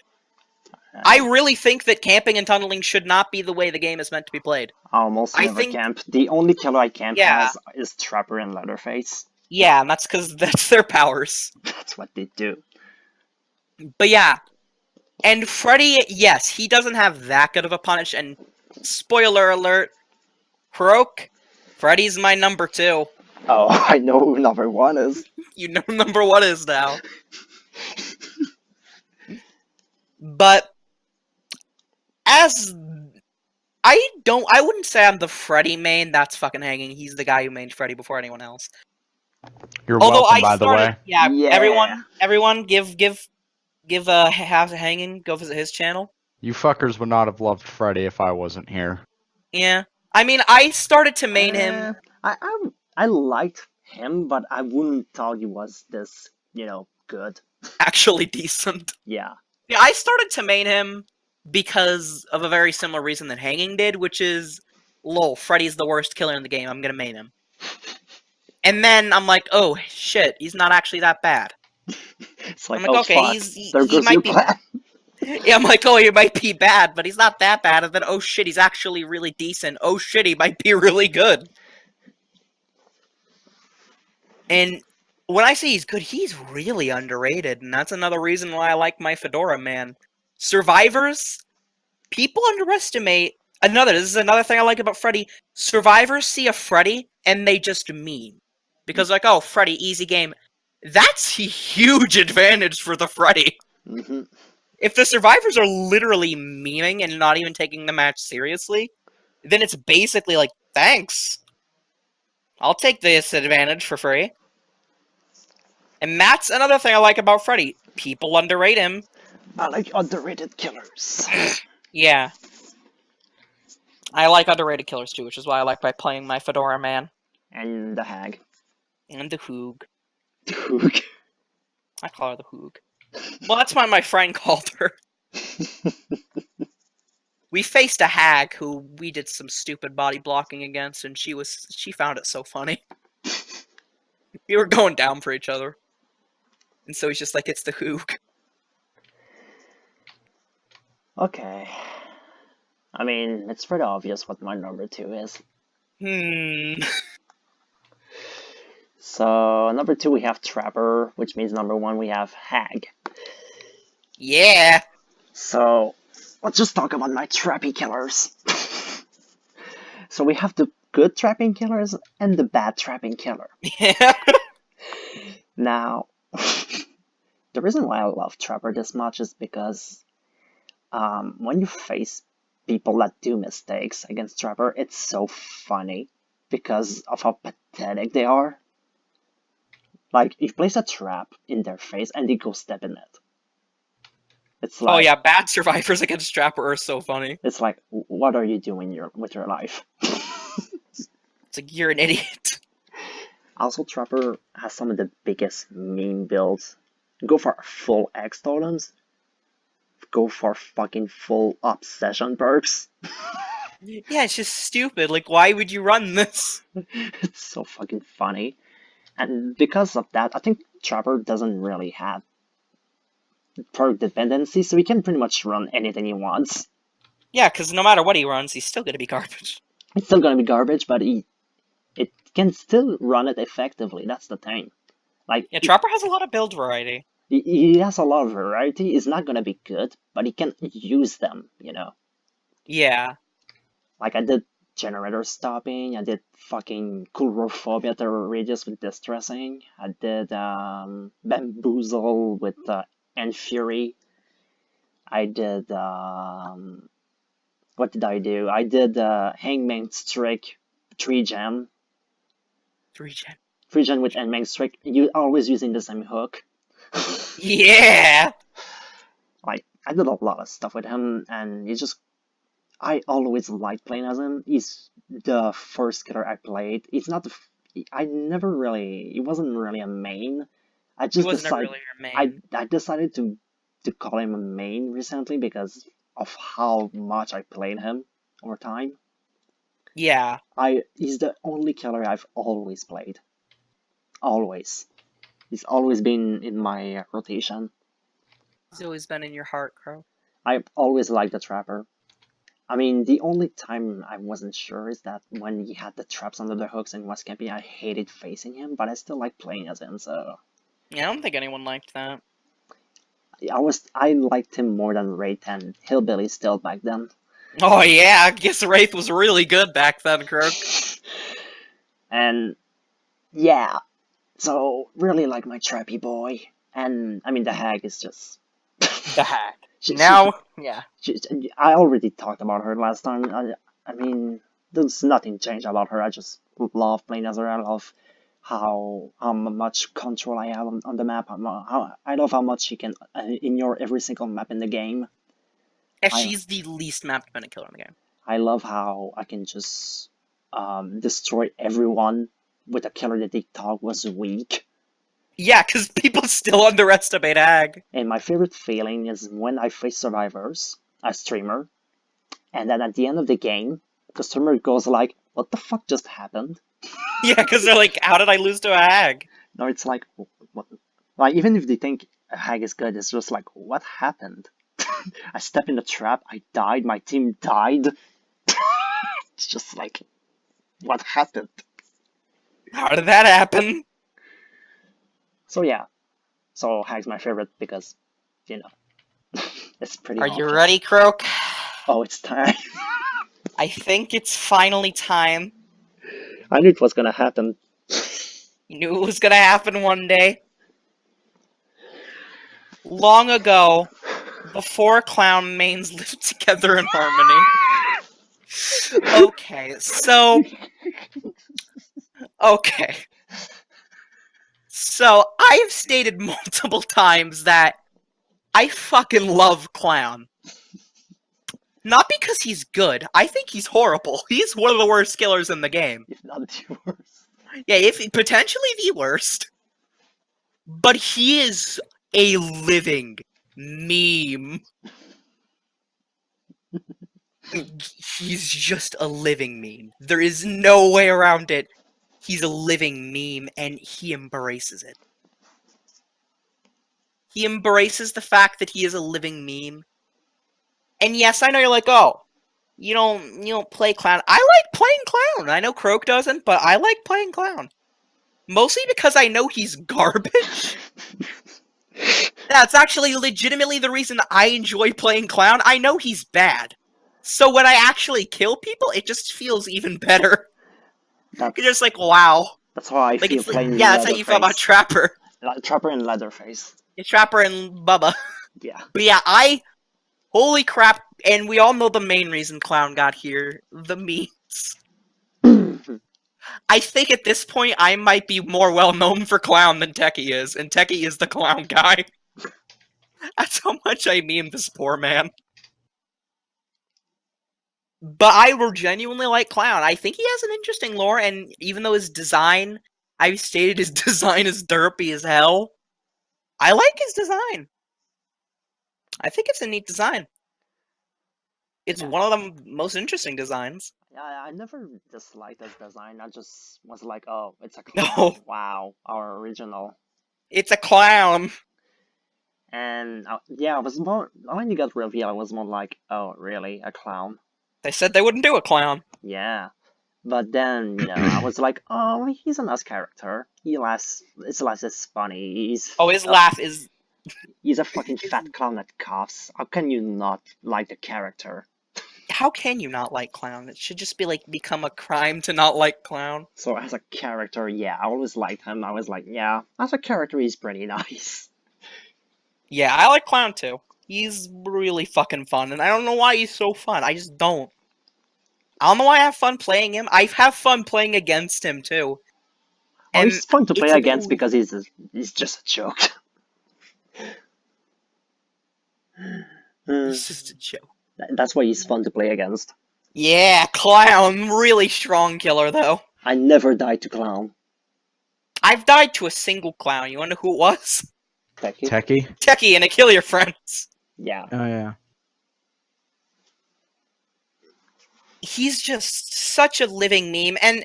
I really think that camping and tunneling should not be the way the game is meant to be played. I almost never camp. The only killer I camp has is Trapper and Leatherface. Yeah, and that's because that's their powers. That's what they do. But yeah. And Freddy, yes, he doesn't have that good of a punish, and spoiler alert, Croak, Freddy's my number 2. Oh, I know who number 1 is. You know who number 1 is now. But as I wouldn't say I'm the Freddy main. That's fucking hanging. He's the guy who mained Freddy before anyone else. You're welcome, by the way. Yeah, Yeah. everyone, give half a hanging. Go visit his channel. You fuckers would not have loved Freddy if I wasn't here. Yeah, I mean, I started to main him. I liked him, but I wouldn't thought he was this, good. Actually decent. Yeah. Yeah, I started to main him because of a very similar reason that Hanging did, which is, lol, Freddy's the worst killer in the game, I'm gonna main him. And then I'm like, oh shit, he's not actually that bad. It's like, I'm like, oh okay, fuck, there he goes your might be. plan. Yeah, I'm like, oh, he might be bad, but he's not that bad. And then, oh shit, he's actually really decent. Oh shit, he might be really good. And when I say he's good, he's really underrated, and that's another reason why I like my Fedora, man. Survivors, people underestimate. This is another thing I like about Freddy. Survivors see a Freddy and they just meme. Because, like, oh, Freddy, easy game. That's a huge advantage for the Freddy. Mm-hmm. If the survivors are literally memeing and not even taking the match seriously, then it's basically like, thanks. I'll take this advantage for free. And that's another thing I like about Freddy. People underrate him. I like underrated killers. Yeah. I like underrated killers too, which is why I like by playing my Fedora man. And the hag. And the Hoog. The hook. I call her the Hoog. Well, that's why my friend called her. We faced a hag who we did some stupid body blocking against, and she found it so funny. We were going down for each other. And so he's just like, it's the Hoog. Okay. I mean, it's pretty obvious what my number 2 is. So, number 2 we have Trapper, which means number 1 we have Hag. Yeah. So, let's just talk about my trappy killers. So we have the good trapping killers and the bad trapping killer. Yeah. Now, the reason why I love Trapper this much is because when you face people that do mistakes against Trapper, it's so funny because of how pathetic they are. Like, you place a trap in their face and they go step in it. It's like, oh yeah, bad survivors against Trapper are so funny. It's like, what are you doing with your life? It's like, you're an idiot. Also, Trapper has some of the biggest meme builds. Go for full X totems. Go for fucking full obsession perks. Yeah, it's just stupid. Like, why would you run this? It's so fucking funny. And because of that, I think Trapper doesn't really have perk dependency, so he can pretty much run anything he wants. Yeah, because no matter what he runs, he's still gonna be garbage. It's still gonna be garbage, but it can still run it effectively. That's the thing. Like, yeah, Trapper has a lot of build variety. He has a lot of variety. It's not gonna be good, but he can use them, Yeah. Like, I did generator stopping, I did fucking coulrophobia terror radius with distressing, I did bamboozle with and fury. I did what did I do? I did hangman streak 3-gen. 3-gen. 3-gen with hangman streak. You always using the same hook. Yeah. Like, I did a lot of stuff with him, and I always liked playing as him. He's the first killer I played. It's not I never really, it wasn't really a main. I just decided, really your main. I decided to call him a main recently because of how much I played him over time. Yeah. He's the only killer I've always played. Always. He's always been in my rotation. He's always been in your heart, Crow. I've always liked the Trapper. I mean, the only time I wasn't sure is that when he had the traps under the hooks and was camping, I hated facing him, but I still like playing as him, so... Yeah, I don't think anyone liked that. I liked him more than Wraith and Hillbilly still back then. Oh yeah, I guess Wraith was really good back then, Croak. And, yeah, so, really like my trappy boy. And, I mean, the hag is just... The hack. Yeah. I already talked about her last time. I mean, there's nothing changed about her. I just love playing as her. I love how much control I have on the map. I love how much she can ignore every single map in the game. Yeah, she's the least map dependent killer in the game. I love how I can just destroy everyone with a killer that they thought was weak. Yeah, because people still underestimate Hag. And my favorite feeling is when I face survivors, a streamer, and then at the end of the game, the streamer goes like, "What the fuck just happened?" Yeah, because they're like, how did I lose to a Hag? No, it's like, what? Like even if they think a Hag is good, it's just like, what happened? I stepped in the trap, I died, my team died. It's just like, what happened? How did that happen? So yeah, so Hag's my favorite because, you know, it's pretty Are you obvious. ready, Croak? Oh, it's time. I think it's finally time. I knew it was gonna happen. You knew it was gonna happen one day. Long ago, before clown mains lived together in harmony. Okay, so... Okay. So, I have stated multiple times that I fucking love Clown. Not because he's good. I think he's horrible. He's one of the worst killers in the game. If not the worst. Yeah, potentially the worst. But he is a living meme. He's just a living meme. There is no way around it. He's a living meme, and he embraces it. He embraces the fact that he is a living meme. And yes, I know you're like, oh, you don't play Clown. I like playing Clown. I know Croak doesn't, but I like playing Clown. Mostly because I know he's garbage. That's actually legitimately the reason I enjoy playing Clown. I know he's bad. So when I actually kill people, it just feels even better. You're just like, wow. That's how I feel playing yeah, that's how you feel about Trapper. Trapper and Leatherface. Yeah, Trapper and Bubba. Yeah. But yeah, holy crap, and we all know the main reason Clown got here. The memes. I think at this point, I might be more well-known for Clown than Techie is, and Techie is the Clown guy. That's how much I meme this poor man. But I will genuinely like Clown. I think he has an interesting lore, and even though his design, I've stated his design is derpy as hell, I like his design. I think it's a neat design. It's one of the most interesting designs. Yeah, I never disliked his design. I just was like, oh, it's a clown. No. Wow, our original. It's a clown. And yeah, I was more when you got revealed, I was more like, oh, really, a clown? They said they wouldn't do a clown. Yeah, but then you know, I was like, oh, he's a nice character. His laugh is funny. His laugh is. He's a fucking fat clown that coughs. How can you not like the character? How can you not like Clown? It should just be like become a crime to not like Clown. So as a character, yeah, I always liked him. I was like, yeah, as a character, he's pretty nice. Yeah, I like Clown too. He's really fucking fun, and I don't know why he's so fun. I just don't. I don't know why I have fun playing him. I have fun playing against him too. And he's fun to play against because he's just a joke. He's just a joke. That's why he's fun to play against. Yeah, Clown. Really strong killer, though. I never died to Clown. I've died to a single Clown. You wonder who it was? Techie? Techie and a Kill Your Friends. Yeah. Oh, yeah. He's just such a living meme, and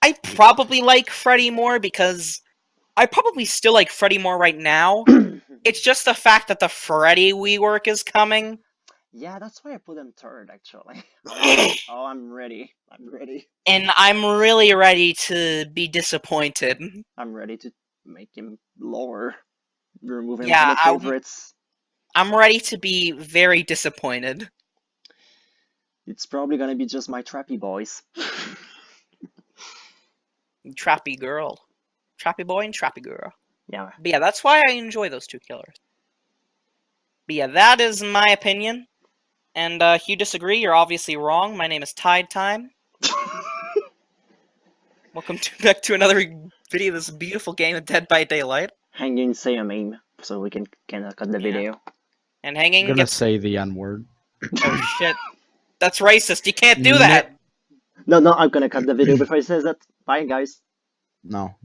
I probably like Freddy more because I probably still like Freddy more right now. It's just the fact that the Freddy rework is coming. Yeah, that's why I put him third, actually. Oh, I'm ready. I'm ready. And I'm really ready to be disappointed. I'm ready to make him lower. Remove him Yeah, from the favorites. I'm ready to be very disappointed. It's probably gonna be just my trappy boys. Trappy girl. Trappy boy and trappy girl. Yeah. But yeah, that's why I enjoy those two killers. But yeah, that is my opinion. And if you disagree, you're obviously wrong. My name is Tide Time. Welcome back to another video of this beautiful game of Dead by Daylight. Hanging, say a meme, so we can cut the video. And Hanging I'm gonna say the N-word. Oh shit. That's racist. You can't do that! No, I'm gonna cut the video before he says that. Bye, guys. No.